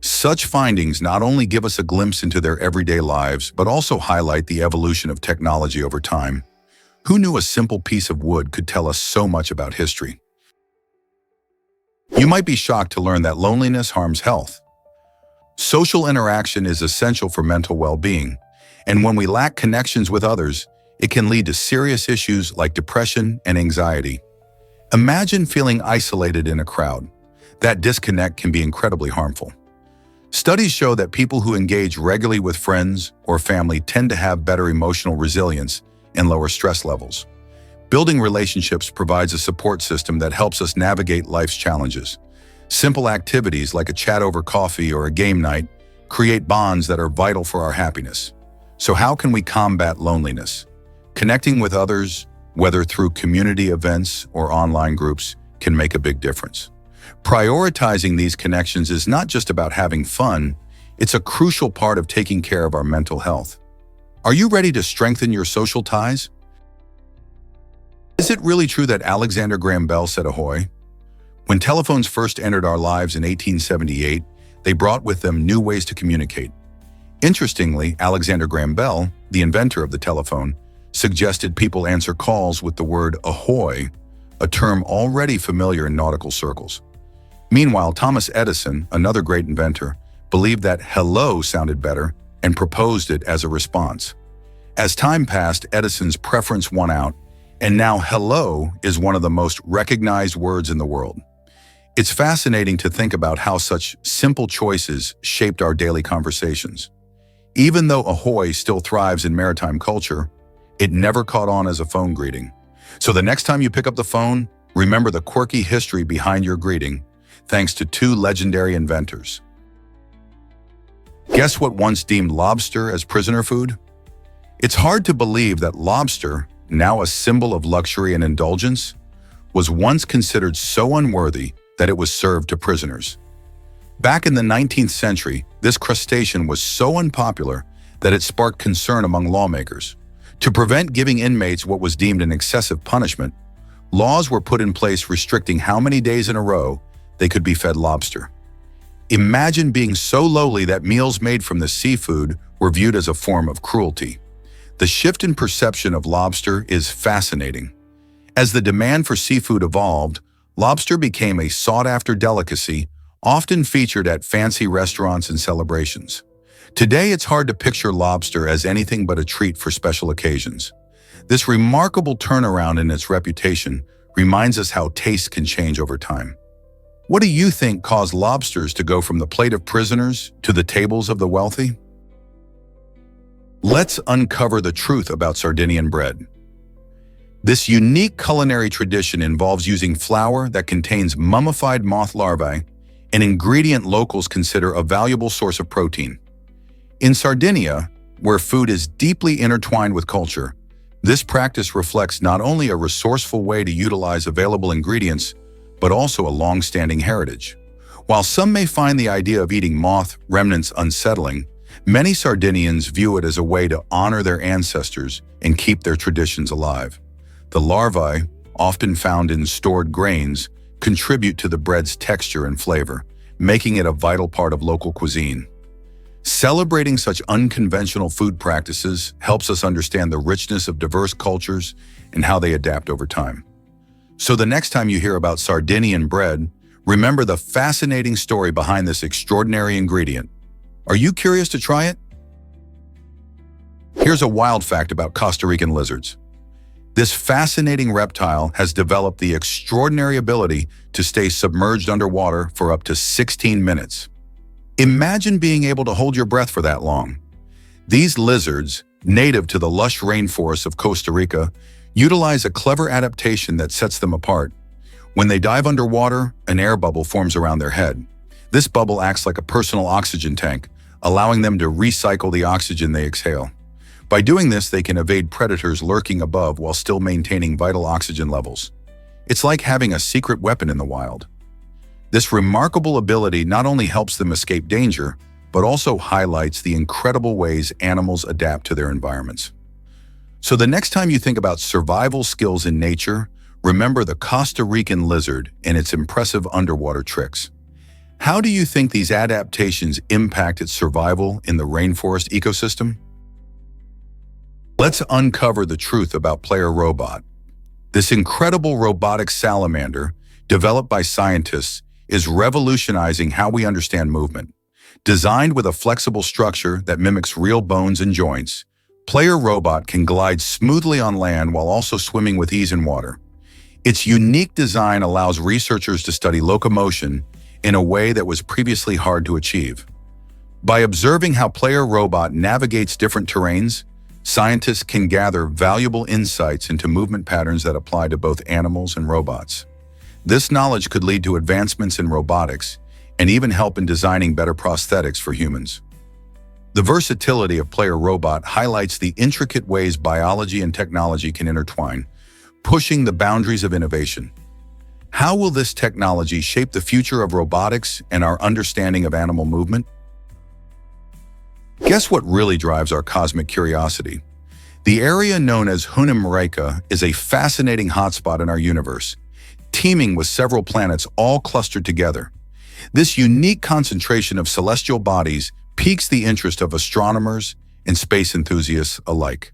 Such findings not only give us a glimpse into their everyday lives, but also highlight the evolution of technology over time. Who knew a simple piece of wood could tell us so much about history? You might be shocked to learn that loneliness harms health. Social interaction is essential for mental well-being, and when we lack connections with others, it can lead to serious issues like depression and anxiety. Imagine feeling isolated in a crowd. That disconnect can be incredibly harmful. Studies show that people who engage regularly with friends or family tend to have better emotional resilience and lower stress levels. Building relationships provides a support system that helps us navigate life's challenges. Simple activities like a chat over coffee or a game night create bonds that are vital for our happiness. So how can we combat loneliness? Connecting with others, whether through community events or online groups, can make a big difference. Prioritizing these connections is not just about having fun, it's a crucial part of taking care of our mental health. Are you ready to strengthen your social ties? Is it really true that Alexander Graham Bell said ahoy? When telephones first entered our lives in 1878, they brought with them new ways to communicate. Interestingly, Alexander Graham Bell, the inventor of the telephone, suggested people answer calls with the word ahoy, a term already familiar in nautical circles. Meanwhile, Thomas Edison, another great inventor, believed that hello sounded better and proposed it as a response. As time passed, Edison's preference won out, and now hello is one of the most recognized words in the world. It's fascinating to think about how such simple choices shaped our daily conversations. Even though ahoy still thrives in maritime culture, it never caught on as a phone greeting. So the next time you pick up the phone, remember the quirky history behind your greeting, thanks to two legendary inventors. Guess what once deemed lobster as prisoner food? It's hard to believe that lobster, now a symbol of luxury and indulgence, was once considered so unworthy that it was served to prisoners. Back in the 19th century, this crustacean was so unpopular that it sparked concern among lawmakers. To prevent giving inmates what was deemed an excessive punishment, laws were put in place restricting how many days in a row they could be fed lobster. Imagine being so lowly that meals made from the seafood were viewed as a form of cruelty. The shift in perception of lobster is fascinating. As the demand for seafood evolved, lobster became a sought-after delicacy, often featured at fancy restaurants and celebrations. Today, it's hard to picture lobster as anything but a treat for special occasions. This remarkable turnaround in its reputation reminds us how taste can change over time. What do you think caused lobsters to go from the plate of prisoners to the tables of the wealthy? Let's uncover the truth about Sardinian bread. This unique culinary tradition involves using flour that contains mummified moth larvae, an ingredient locals consider a valuable source of protein. In Sardinia, where food is deeply intertwined with culture, this practice reflects not only a resourceful way to utilize available ingredients, but also a long-standing heritage. While some may find the idea of eating moth remnants unsettling, many Sardinians view it as a way to honor their ancestors and keep their traditions alive. The larvae, often found in stored grains, contribute to the bread's texture and flavor, making it a vital part of local cuisine. Celebrating such unconventional food practices helps us understand the richness of diverse cultures and how they adapt over time. So the next time you hear about Sardinian bread, remember the fascinating story behind this extraordinary ingredient. Are you curious to try it? Here's a wild fact about Costa Rican lizards. This fascinating reptile has developed the extraordinary ability to stay submerged underwater for up to 16 minutes. Imagine being able to hold your breath for that long. These lizards, native to the lush rainforests of Costa Rica, utilize a clever adaptation that sets them apart. When they dive underwater, an air bubble forms around their head. This bubble acts like a personal oxygen tank, allowing them to recycle the oxygen they exhale. By doing this, they can evade predators lurking above while still maintaining vital oxygen levels. It's like having a secret weapon in the wild. This remarkable ability not only helps them escape danger, but also highlights the incredible ways animals adapt to their environments. So the next time you think about survival skills in nature, remember the Costa Rican lizard and its impressive underwater tricks. How do you think these adaptations impact its survival in the rainforest ecosystem? Let's uncover the truth about Player Robot. This incredible robotic salamander, developed by scientists, is revolutionizing how we understand movement. Designed with a flexible structure that mimics real bones and joints, Player Robot can glide smoothly on land while also swimming with ease in water. Its unique design allows researchers to study locomotion in a way that was previously hard to achieve. By observing how Player Robot navigates different terrains, scientists can gather valuable insights into movement patterns that apply to both animals and robots. This knowledge could lead to advancements in robotics and even help in designing better prosthetics for humans. The versatility of Player Robot highlights the intricate ways biology and technology can intertwine, pushing the boundaries of innovation. How will this technology shape the future of robotics and our understanding of animal movement? Guess what really drives our cosmic curiosity? The area known as Hunamreka is a fascinating hotspot in our universe, teeming with several planets all clustered together. This unique concentration of celestial bodies piques the interest of astronomers and space enthusiasts alike.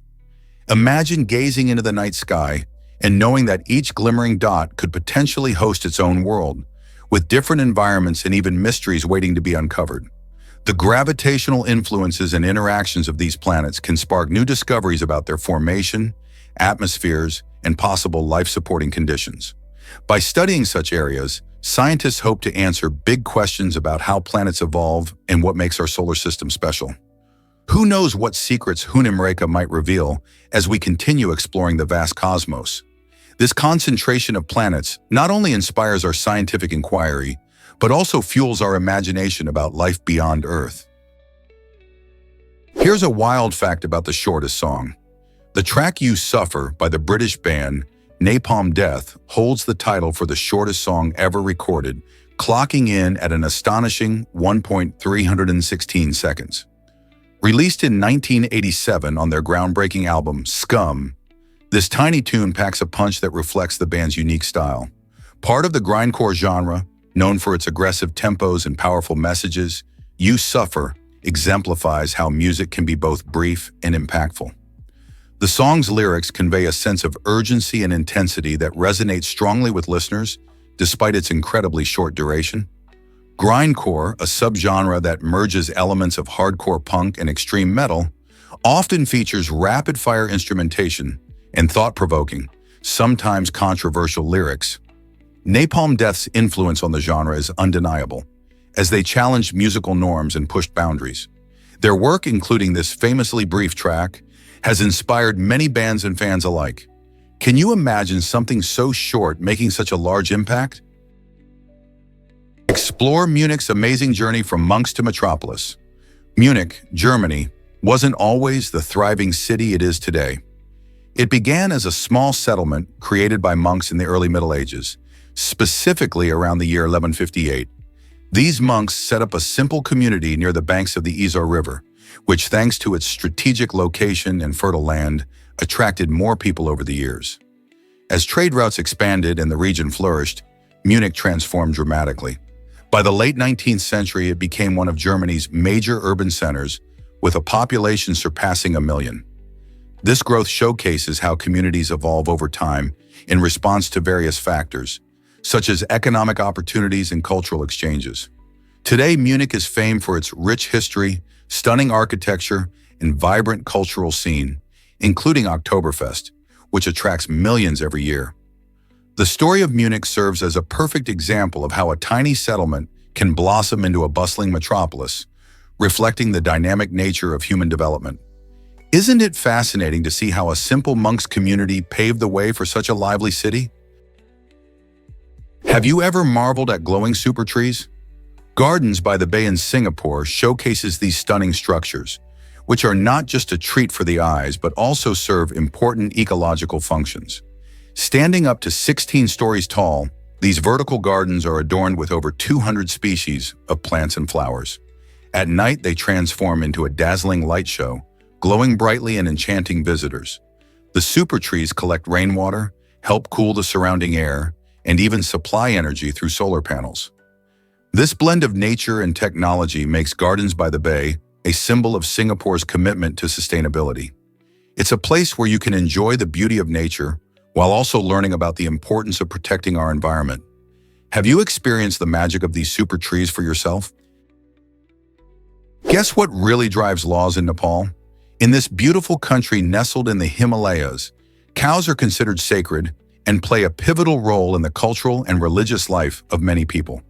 Imagine gazing into the night sky and knowing that each glimmering dot could potentially host its own world, with different environments and even mysteries waiting to be uncovered. The gravitational influences and interactions of these planets can spark new discoveries about their formation, atmospheres, and possible life-supporting conditions. By studying such areas, scientists hope to answer big questions about how planets evolve and what makes our solar system special. Who knows what secrets Hunamreka might reveal as we continue exploring the vast cosmos? This concentration of planets not only inspires our scientific inquiry, but also fuels our imagination about life beyond Earth. Here's a wild fact about the shortest song. The track You Suffer by the British band Napalm Death holds the title for the shortest song ever recorded, clocking in at an astonishing 1.316 seconds. Released in 1987 on their groundbreaking album, Scum, this tiny tune packs a punch that reflects the band's unique style. Part of the grindcore genre, known for its aggressive tempos and powerful messages, You Suffer exemplifies how music can be both brief and impactful. The song's lyrics convey a sense of urgency and intensity that resonates strongly with listeners, despite its incredibly short duration. Grindcore, a subgenre that merges elements of hardcore punk and extreme metal, often features rapid-fire instrumentation and thought-provoking, sometimes controversial lyrics. Napalm Death's influence on the genre is undeniable, as they challenged musical norms and pushed boundaries. Their work, including this famously brief track, has inspired many bands and fans alike. Can you imagine something so short making such a large impact? Explore Munich's amazing journey from monks to metropolis. Munich, Germany, wasn't always the thriving city it is today. It began as a small settlement created by monks in the early Middle Ages, specifically around the year 1158. These monks set up a simple community near the banks of the Isar River, which, thanks to its strategic location and fertile land, attracted more people over the years. As trade routes expanded and the region flourished, Munich transformed dramatically. By the late 19th century, it became one of Germany's major urban centers, with a population surpassing 1 million. This growth showcases how communities evolve over time in response to various factors, such as economic opportunities and cultural exchanges. Today, Munich is famed for its rich history, stunning architecture, and vibrant cultural scene, including Oktoberfest, which attracts millions every year. The story of Munich serves as a perfect example of how a tiny settlement can blossom into a bustling metropolis, reflecting the dynamic nature of human development. Isn't it fascinating to see how a simple monks community paved the way for such a lively city? Have you ever marveled at glowing super trees? Gardens by the Bay in Singapore showcases these stunning structures, which are not just a treat for the eyes but also serve important ecological functions. Standing up to 16 stories tall, these vertical gardens are adorned with over 200 species of plants and flowers. At night, they transform into a dazzling light show, glowing brightly and enchanting visitors. The super trees collect rainwater, help cool the surrounding air, and even supply energy through solar panels. This blend of nature and technology makes Gardens by the Bay a symbol of Singapore's commitment to sustainability. It's a place where you can enjoy the beauty of nature while also learning about the importance of protecting our environment. Have you experienced the magic of these super trees for yourself? Guess what really drives laws in Nepal? In this beautiful country nestled in the Himalayas, cows are considered sacred and play a pivotal role in the cultural and religious life of many people.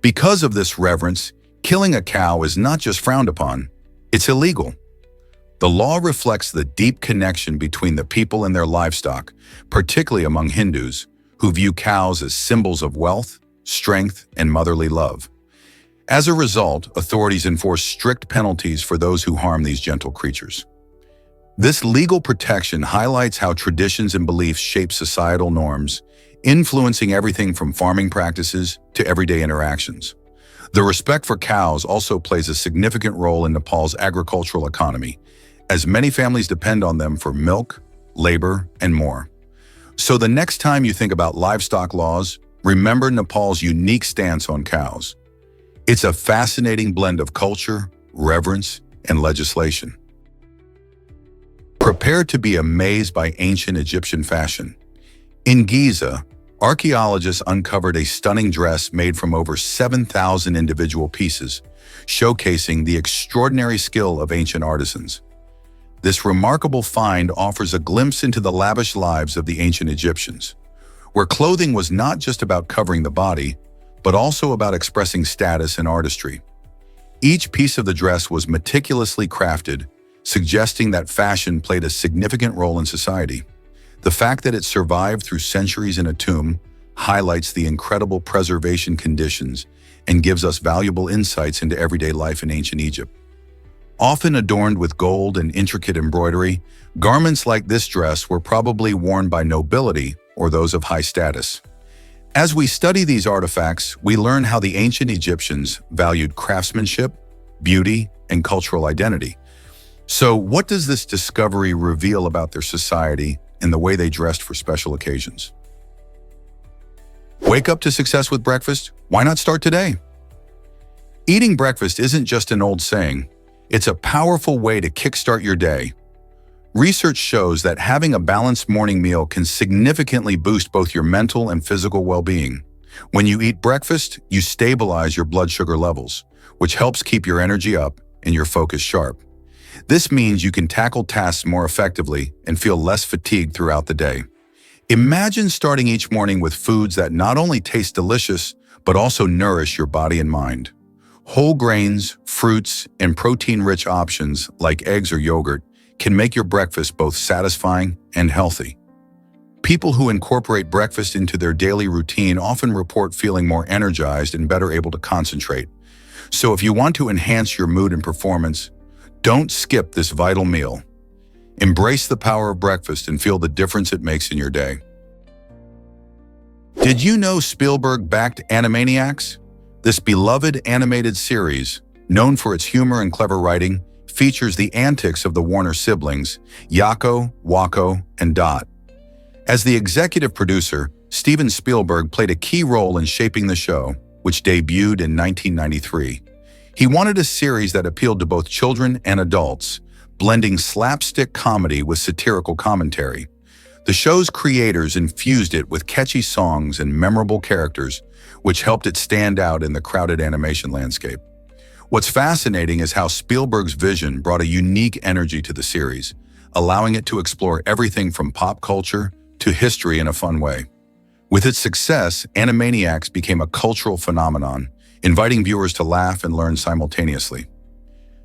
Because of this reverence, killing a cow is not just frowned upon, it's illegal. The law reflects the deep connection between the people and their livestock, particularly among Hindus, who view cows as symbols of wealth, strength, and motherly love. As a result, authorities enforce strict penalties for those who harm these gentle creatures. This legal protection highlights how traditions and beliefs shape societal norms, influencing everything from farming practices to everyday interactions. The respect for cows also plays a significant role in Nepal's agricultural economy, as many families depend on them for milk, labor, and more. So the next time you think about livestock laws, remember Nepal's unique stance on cows. It's a fascinating blend of culture, reverence, and legislation. Prepare to be amazed by ancient Egyptian fashion. In Giza, archaeologists uncovered a stunning dress made from over 7,000 individual pieces, showcasing the extraordinary skill of ancient artisans. This remarkable find offers a glimpse into the lavish lives of the ancient Egyptians, where clothing was not just about covering the body, but also about expressing status and artistry. Each piece of the dress was meticulously crafted, suggesting that fashion played a significant role in society. The fact that it survived through centuries in a tomb highlights the incredible preservation conditions and gives us valuable insights into everyday life in ancient Egypt. Often adorned with gold and intricate embroidery, garments like this dress were probably worn by nobility or those of high status. As we study these artifacts, we learn how the ancient Egyptians valued craftsmanship, beauty, and cultural identity. So, what does this discovery reveal about their society and the way they dressed for special occasions? Wake up to success with breakfast? Why not start today? Eating breakfast isn't just an old saying. It's a powerful way to kickstart your day. Research shows that having a balanced morning meal can significantly boost both your mental and physical well-being. When you eat breakfast, you stabilize your blood sugar levels, which helps keep your energy up and your focus sharp. This means you can tackle tasks more effectively and feel less fatigued throughout the day. Imagine starting each morning with foods that not only taste delicious, but also nourish your body and mind. Whole grains, fruits, and protein-rich options like eggs or yogurt can make your breakfast both satisfying and healthy. People who incorporate breakfast into their daily routine often report feeling more energized and better able to concentrate. So if you want to enhance your mood and performance, don't skip this vital meal. Embrace the power of breakfast and feel the difference it makes in your day. Did you know Spielberg-backed Animaniacs? This beloved animated series, known for its humor and clever writing, features the antics of the Warner siblings, Yakko, Wakko, and Dot. As the executive producer, Steven Spielberg played a key role in shaping the show, which debuted in 1993. He wanted a series that appealed to both children and adults, blending slapstick comedy with satirical commentary. The show's creators infused it with catchy songs and memorable characters, which helped it stand out in the crowded animation landscape. What's fascinating is how Spielberg's vision brought a unique energy to the series, allowing it to explore everything from pop culture to history in a fun way. With its success, Animaniacs became a cultural phenomenon, inviting viewers to laugh and learn simultaneously.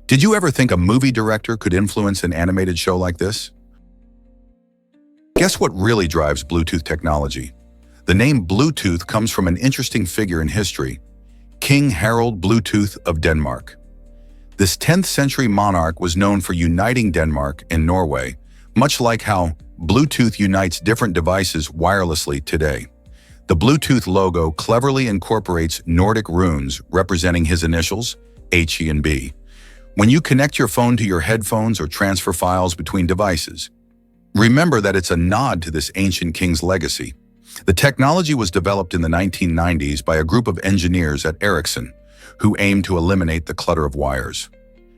Did you ever think a movie director could influence an animated show like this? Guess what really drives Bluetooth technology? The name Bluetooth comes from an interesting figure in history, King Harald Bluetooth of Denmark. This 10th century monarch was known for uniting Denmark and Norway, much like how Bluetooth unites different devices wirelessly today. The Bluetooth logo cleverly incorporates Nordic runes representing his initials, H, E, and B. When you connect your phone to your headphones or transfer files between devices, remember that it's a nod to this ancient king's legacy. The technology was developed in the 1990s by a group of engineers at Ericsson who aimed to eliminate the clutter of wires.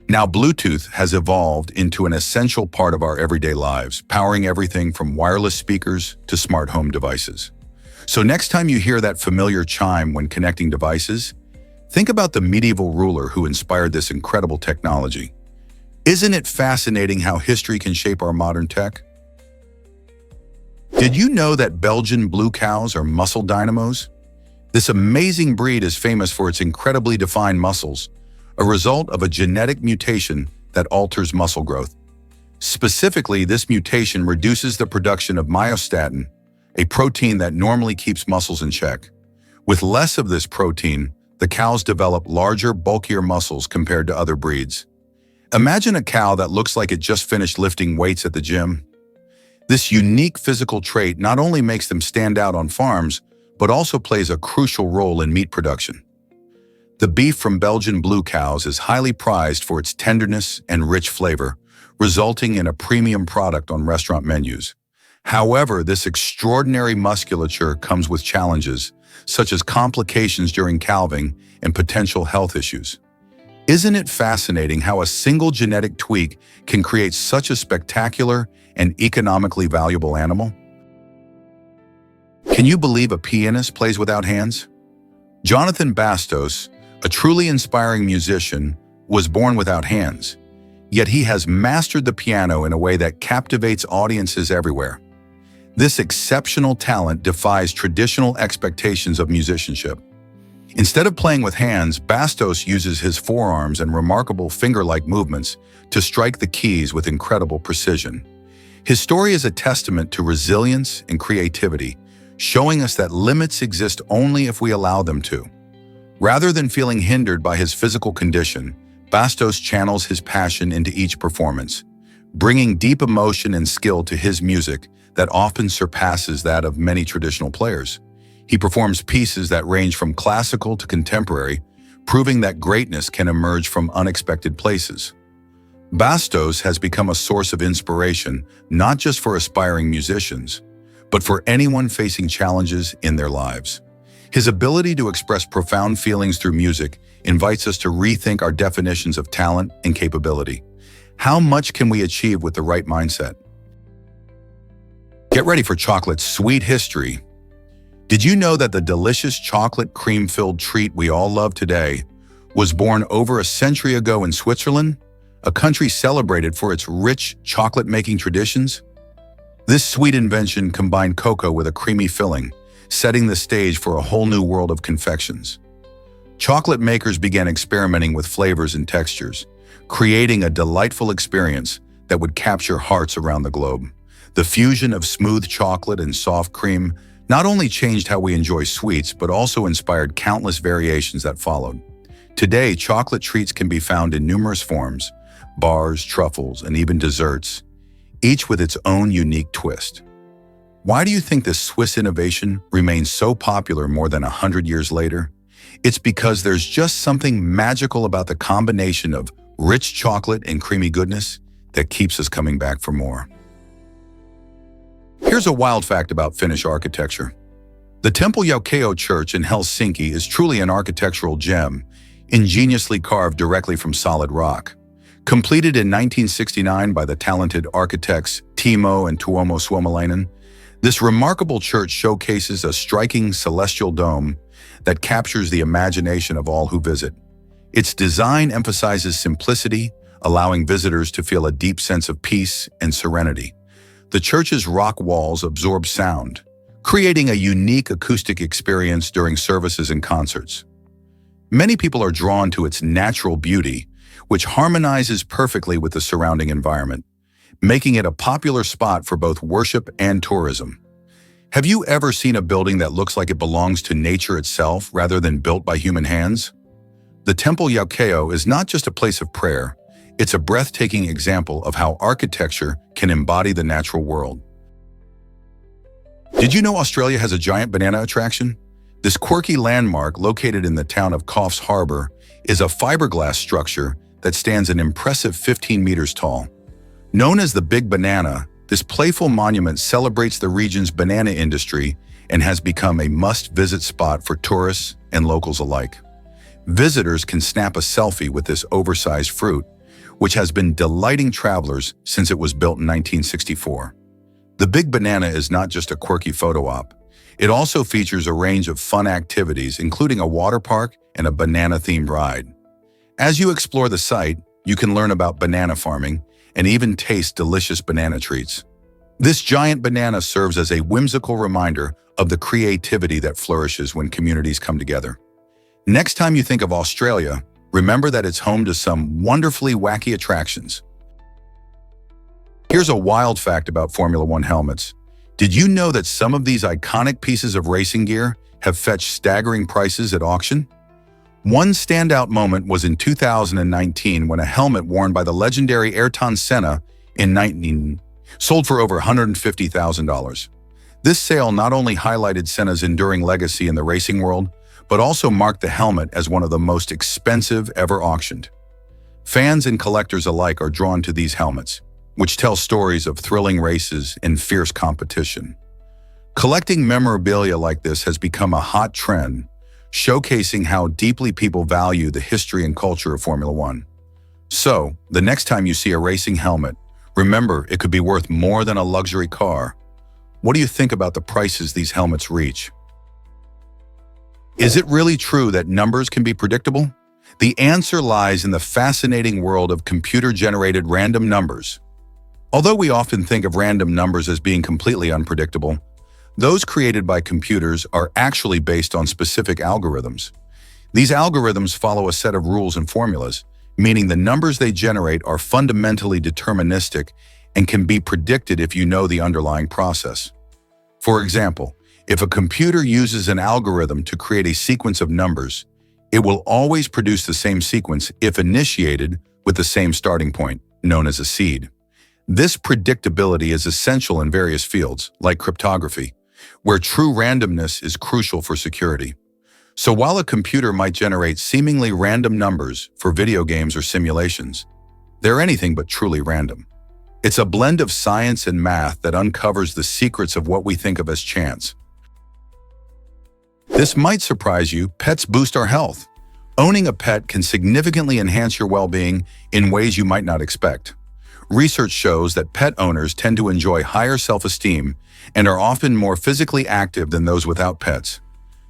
Now, Bluetooth has evolved into an essential part of our everyday lives, powering everything from wireless speakers to smart home devices. So next time you hear that familiar chime when connecting devices, think about the medieval ruler who inspired this incredible technology. Isn't it fascinating how history can shape our modern tech? Did you know that Belgian blue cows are muscle dynamos? This amazing breed is famous for its incredibly defined muscles, a result of a genetic mutation that alters muscle growth. Specifically, this mutation reduces the production of myostatin, a protein that normally keeps muscles in check. With less of this protein, the cows develop larger, bulkier muscles compared to other breeds. Imagine a cow that looks like it just finished lifting weights at the gym. This unique physical trait not only makes them stand out on farms, but also plays a crucial role in meat production. The beef from Belgian blue cows is highly prized for its tenderness and rich flavor, resulting in a premium product on restaurant menus. However, this extraordinary musculature comes with challenges, such as complications during calving and potential health issues. Isn't it fascinating how a single genetic tweak can create such a spectacular and economically valuable animal? Can you believe a pianist plays without hands? Jonathan Bastos, a truly inspiring musician, was born without hands, yet he has mastered the piano in a way that captivates audiences everywhere. This exceptional talent defies traditional expectations of musicianship. Instead of playing with hands, Bastos uses his forearms and remarkable finger-like movements to strike the keys with incredible precision. His story is a testament to resilience and creativity, showing us that limits exist only if we allow them to. Rather than feeling hindered by his physical condition, Bastos channels his passion into each performance, bringing deep emotion and skill to his music that often surpasses that of many traditional players. He performs pieces that range from classical to contemporary, proving that greatness can emerge from unexpected places. Bastos has become a source of inspiration not just for aspiring musicians, but for anyone facing challenges in their lives. His ability to express profound feelings through music invites us to rethink our definitions of talent and capability. How much can we achieve with the right mindset? Get ready for chocolate's sweet history. Did you know that the delicious chocolate cream-filled treat we all love today was born over a century ago in Switzerland, a country celebrated for its rich chocolate-making traditions? This sweet invention combined cocoa with a creamy filling, setting the stage for a whole new world of confections. Chocolate makers began experimenting with flavors and textures, creating a delightful experience that would capture hearts around the globe. The fusion of smooth chocolate and soft cream not only changed how we enjoy sweets, but also inspired countless variations that followed. Today, chocolate treats can be found in numerous forms: bars, truffles, and even desserts, each with its own unique twist. Why do you think this Swiss innovation remains so popular more than 100 years later? It's because there's just something magical about the combination of rich chocolate and creamy goodness that keeps us coming back for more. Here's a wild fact about Finnish architecture. The Temple Joukio Church in Helsinki is truly an architectural gem, ingeniously carved directly from solid rock. Completed in 1969 by the talented architects Timo and Tuomo Suomalainen, this remarkable church showcases a striking celestial dome that captures the imagination of all who visit. Its design emphasizes simplicity, allowing visitors to feel a deep sense of peace and serenity. The church's rock walls absorb sound, creating a unique acoustic experience during services and concerts. Many people are drawn to its natural beauty, which harmonizes perfectly with the surrounding environment, making it a popular spot for both worship and tourism. Have you ever seen a building that looks like it belongs to nature itself rather than built by human hands? The Temple Yaokeo is not just a place of prayer, it's a breathtaking example of how architecture can embody the natural world. Did you know Australia has a giant banana attraction? This quirky landmark, located in the town of Coffs Harbour, is a fiberglass structure that stands an impressive 15 meters tall. Known as the Big Banana, this playful monument celebrates the region's banana industry and has become a must-visit spot for tourists and locals alike. Visitors can snap a selfie with this oversized fruit, which has been delighting travelers since it was built in 1964. The Big Banana is not just a quirky photo op. It also features a range of fun activities, including a water park and a banana-themed ride. As you explore the site, you can learn about banana farming and even taste delicious banana treats. This giant banana serves as a whimsical reminder of the creativity that flourishes when communities come together. Next time you think of Australia, remember that it's home to some wonderfully wacky attractions. Here's a wild fact about Formula One helmets. Did you know that some of these iconic pieces of racing gear have fetched staggering prices at auction? One standout moment was in 2019 when a helmet worn by the legendary Ayrton Senna in 19 sold for over $150,000. This sale not only highlighted Senna's enduring legacy in the racing world, but also marked the helmet as one of the most expensive ever auctioned. Fans and collectors alike are drawn to these helmets, which tell stories of thrilling races and fierce competition. Collecting memorabilia like this has become a hot trend, showcasing how deeply people value the history and culture of Formula One. So, the next time you see a racing helmet, remember it could be worth more than a luxury car. What do you think about the prices these helmets reach? Is it really true that numbers can be predictable? The answer lies in the fascinating world of computer-generated random numbers. Although we often think of random numbers as being completely unpredictable, those created by computers are actually based on specific algorithms. These algorithms follow a set of rules and formulas, meaning the numbers they generate are fundamentally deterministic and can be predicted if you know the underlying process. For example, if a computer uses an algorithm to create a sequence of numbers, it will always produce the same sequence if initiated with the same starting point, known as a seed. This predictability is essential in various fields, like cryptography, where true randomness is crucial for security. So while a computer might generate seemingly random numbers for video games or simulations, they're anything but truly random. It's a blend of science and math that uncovers the secrets of what we think of as chance. This might surprise you, pets boost our health. Owning a pet can significantly enhance your well-being in ways you might not expect. Research shows that pet owners tend to enjoy higher self-esteem and are often more physically active than those without pets.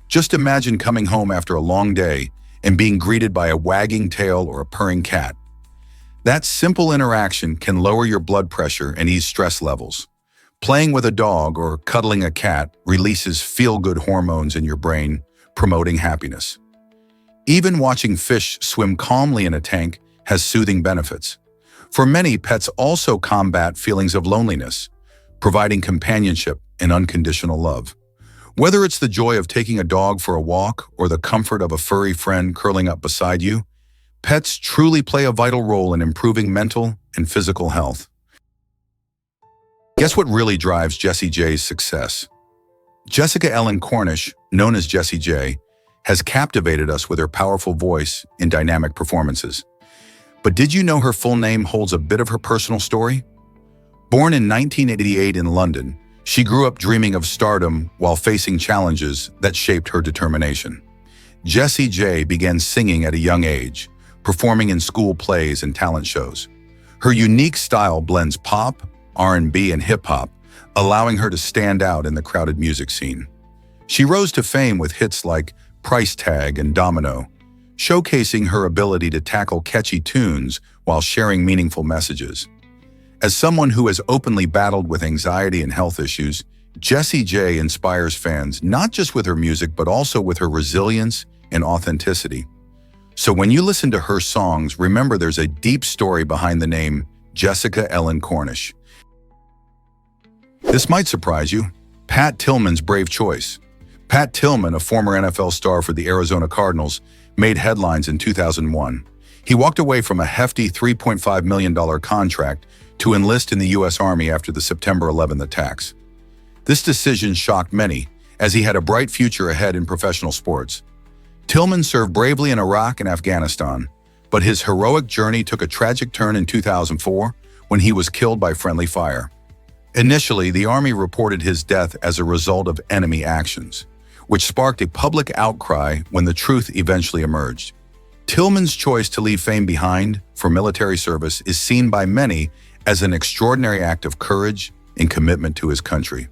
Just imagine coming home after a long day and being greeted by a wagging tail or a purring cat. That simple interaction can lower your blood pressure and ease stress levels. Playing with a dog or cuddling a cat releases feel-good hormones in your brain, promoting happiness. Even watching fish swim calmly in a tank has soothing benefits. For many, pets also combat feelings of loneliness, providing companionship and unconditional love. Whether it's the joy of taking a dog for a walk or the comfort of a furry friend curling up beside you, pets truly play a vital role in improving mental and physical health. Guess what really drives Jessie J's success? Jessica Ellen Cornish, known as Jessie J, has captivated us with her powerful voice and dynamic performances. But did you know her full name holds a bit of her personal story? Born in 1988 in London, she grew up dreaming of stardom while facing challenges that shaped her determination. Jessie J began singing at a young age, performing in school plays and talent shows. Her unique style blends pop, R&B, and hip-hop, allowing her to stand out in the crowded music scene. She rose to fame with hits like Price Tag and Domino, showcasing her ability to tackle catchy tunes while sharing meaningful messages. As someone who has openly battled with anxiety and health issues, Jessie J inspires fans not just with her music but also with her resilience and authenticity. So when you listen to her songs, remember there's a deep story behind the name Jessica Ellen Cornish. This might surprise you. Pat Tillman's brave choice. Pat Tillman, a former NFL star for the Arizona Cardinals, made headlines in 2001. He walked away from a hefty $3.5 million contract to enlist in the U.S. Army after the September 11th attacks. This decision shocked many, as he had a bright future ahead in professional sports. Tillman served bravely in Iraq and Afghanistan, but his heroic journey took a tragic turn in 2004 when he was killed by friendly fire. Initially, the Army reported his death as a result of enemy actions, which sparked a public outcry when the truth eventually emerged. Tillman's choice to leave fame behind for military service is seen by many as an extraordinary act of courage and commitment to his country.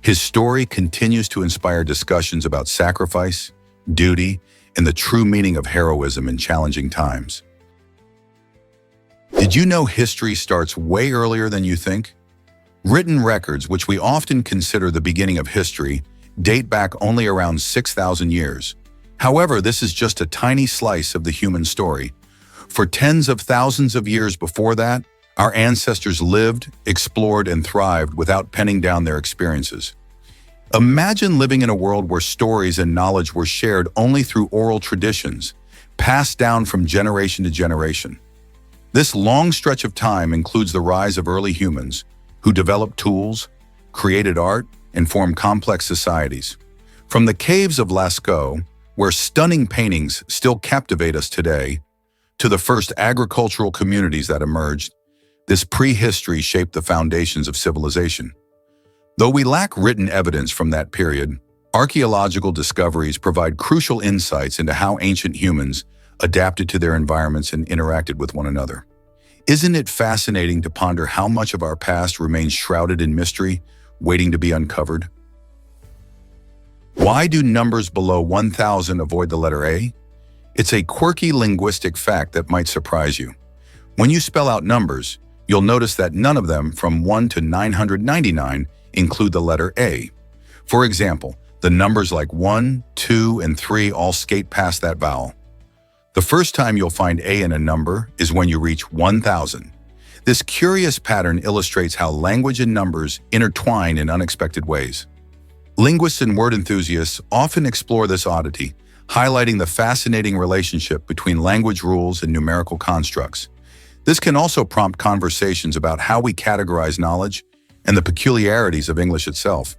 His story continues to inspire discussions about sacrifice, duty, and the true meaning of heroism in challenging times. Did you know history starts way earlier than you think? Written records, which we often consider the beginning of history, date back only around 6,000 years. However, this is just a tiny slice of the human story. For tens of thousands of years before that, our ancestors lived, explored, and thrived without penning down their experiences. Imagine living in a world where stories and knowledge were shared only through oral traditions, passed down from generation to generation. This long stretch of time includes the rise of early humans, who developed tools, created art, and formed complex societies. From the caves of Lascaux, where stunning paintings still captivate us today, to the first agricultural communities that emerged, this prehistory shaped the foundations of civilization. Though we lack written evidence from that period, archaeological discoveries provide crucial insights into how ancient humans adapted to their environments and interacted with one another. Isn't it fascinating to ponder how much of our past remains shrouded in mystery, waiting to be uncovered? Why do numbers below 1,000 avoid the letter A? It's a quirky linguistic fact that might surprise you. When you spell out numbers, you'll notice that none of them from 1 to 999 include the letter A. For example, the numbers like 1, 2, and 3 all skate past that vowel. The first time you'll find A in a number is when you reach 1,000. This curious pattern illustrates how language and numbers intertwine in unexpected ways. Linguists and word enthusiasts often explore this oddity, highlighting the fascinating relationship between language rules and numerical constructs. This can also prompt conversations about how we categorize knowledge and the peculiarities of English itself.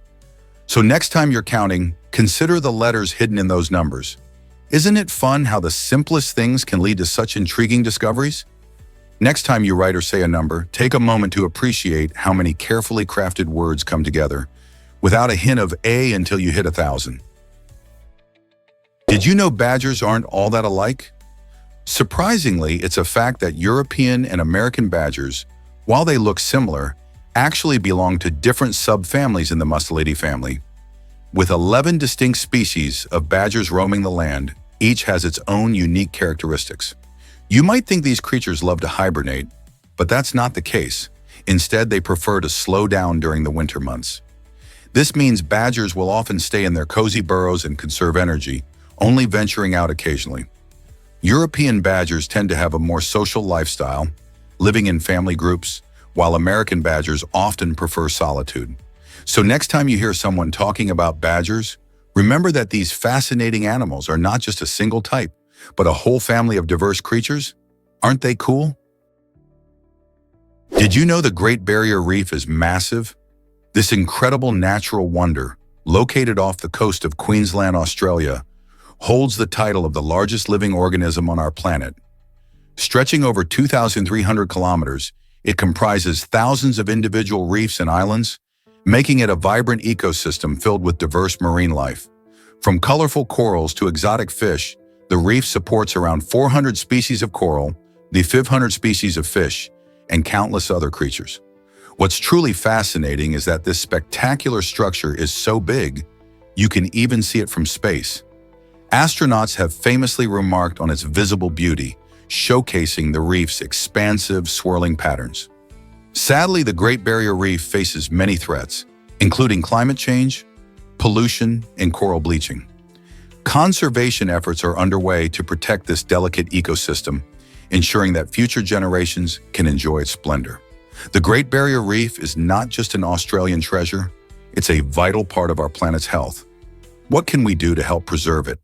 So next time you're counting, consider the letters hidden in those numbers. Isn't it fun how the simplest things can lead to such intriguing discoveries? Next time you write or say a number, take a moment to appreciate how many carefully crafted words come together, without a hint of A until you hit 1,000. Did you know badgers aren't all that alike? Surprisingly, it's a fact that European and American badgers, while they look similar, actually belong to different subfamilies in the Mustelidae family. With 11 distinct species of badgers roaming the land, each has its own unique characteristics. You might think these creatures love to hibernate, but that's not the case. Instead, they prefer to slow down during the winter months. This means badgers will often stay in their cozy burrows and conserve energy, only venturing out occasionally. European badgers tend to have a more social lifestyle, living in family groups, while American badgers often prefer solitude. So next time you hear someone talking about badgers, remember that these fascinating animals are not just a single type, but a whole family of diverse creatures. Aren't they cool? Did you know the Great Barrier Reef is massive? This incredible natural wonder, located off the coast of Queensland, Australia, holds the title of the largest living organism on our planet. Stretching over 2,300 kilometers, it comprises thousands of individual reefs and islands, making it a vibrant ecosystem filled with diverse marine life. From colorful corals to exotic fish, the reef supports around 400 species of coral, the 500 species of fish, and countless other creatures. What's truly fascinating is that this spectacular structure is so big, you can even see it from space. Astronauts have famously remarked on its visible beauty, showcasing the reef's expansive, swirling patterns. Sadly, the Great Barrier Reef faces many threats, including climate change, pollution, and coral bleaching. Conservation efforts are underway to protect this delicate ecosystem, ensuring that future generations can enjoy its splendor. The Great Barrier Reef is not just an Australian treasure, It's a vital part of our planet's health. What can we do to help preserve it?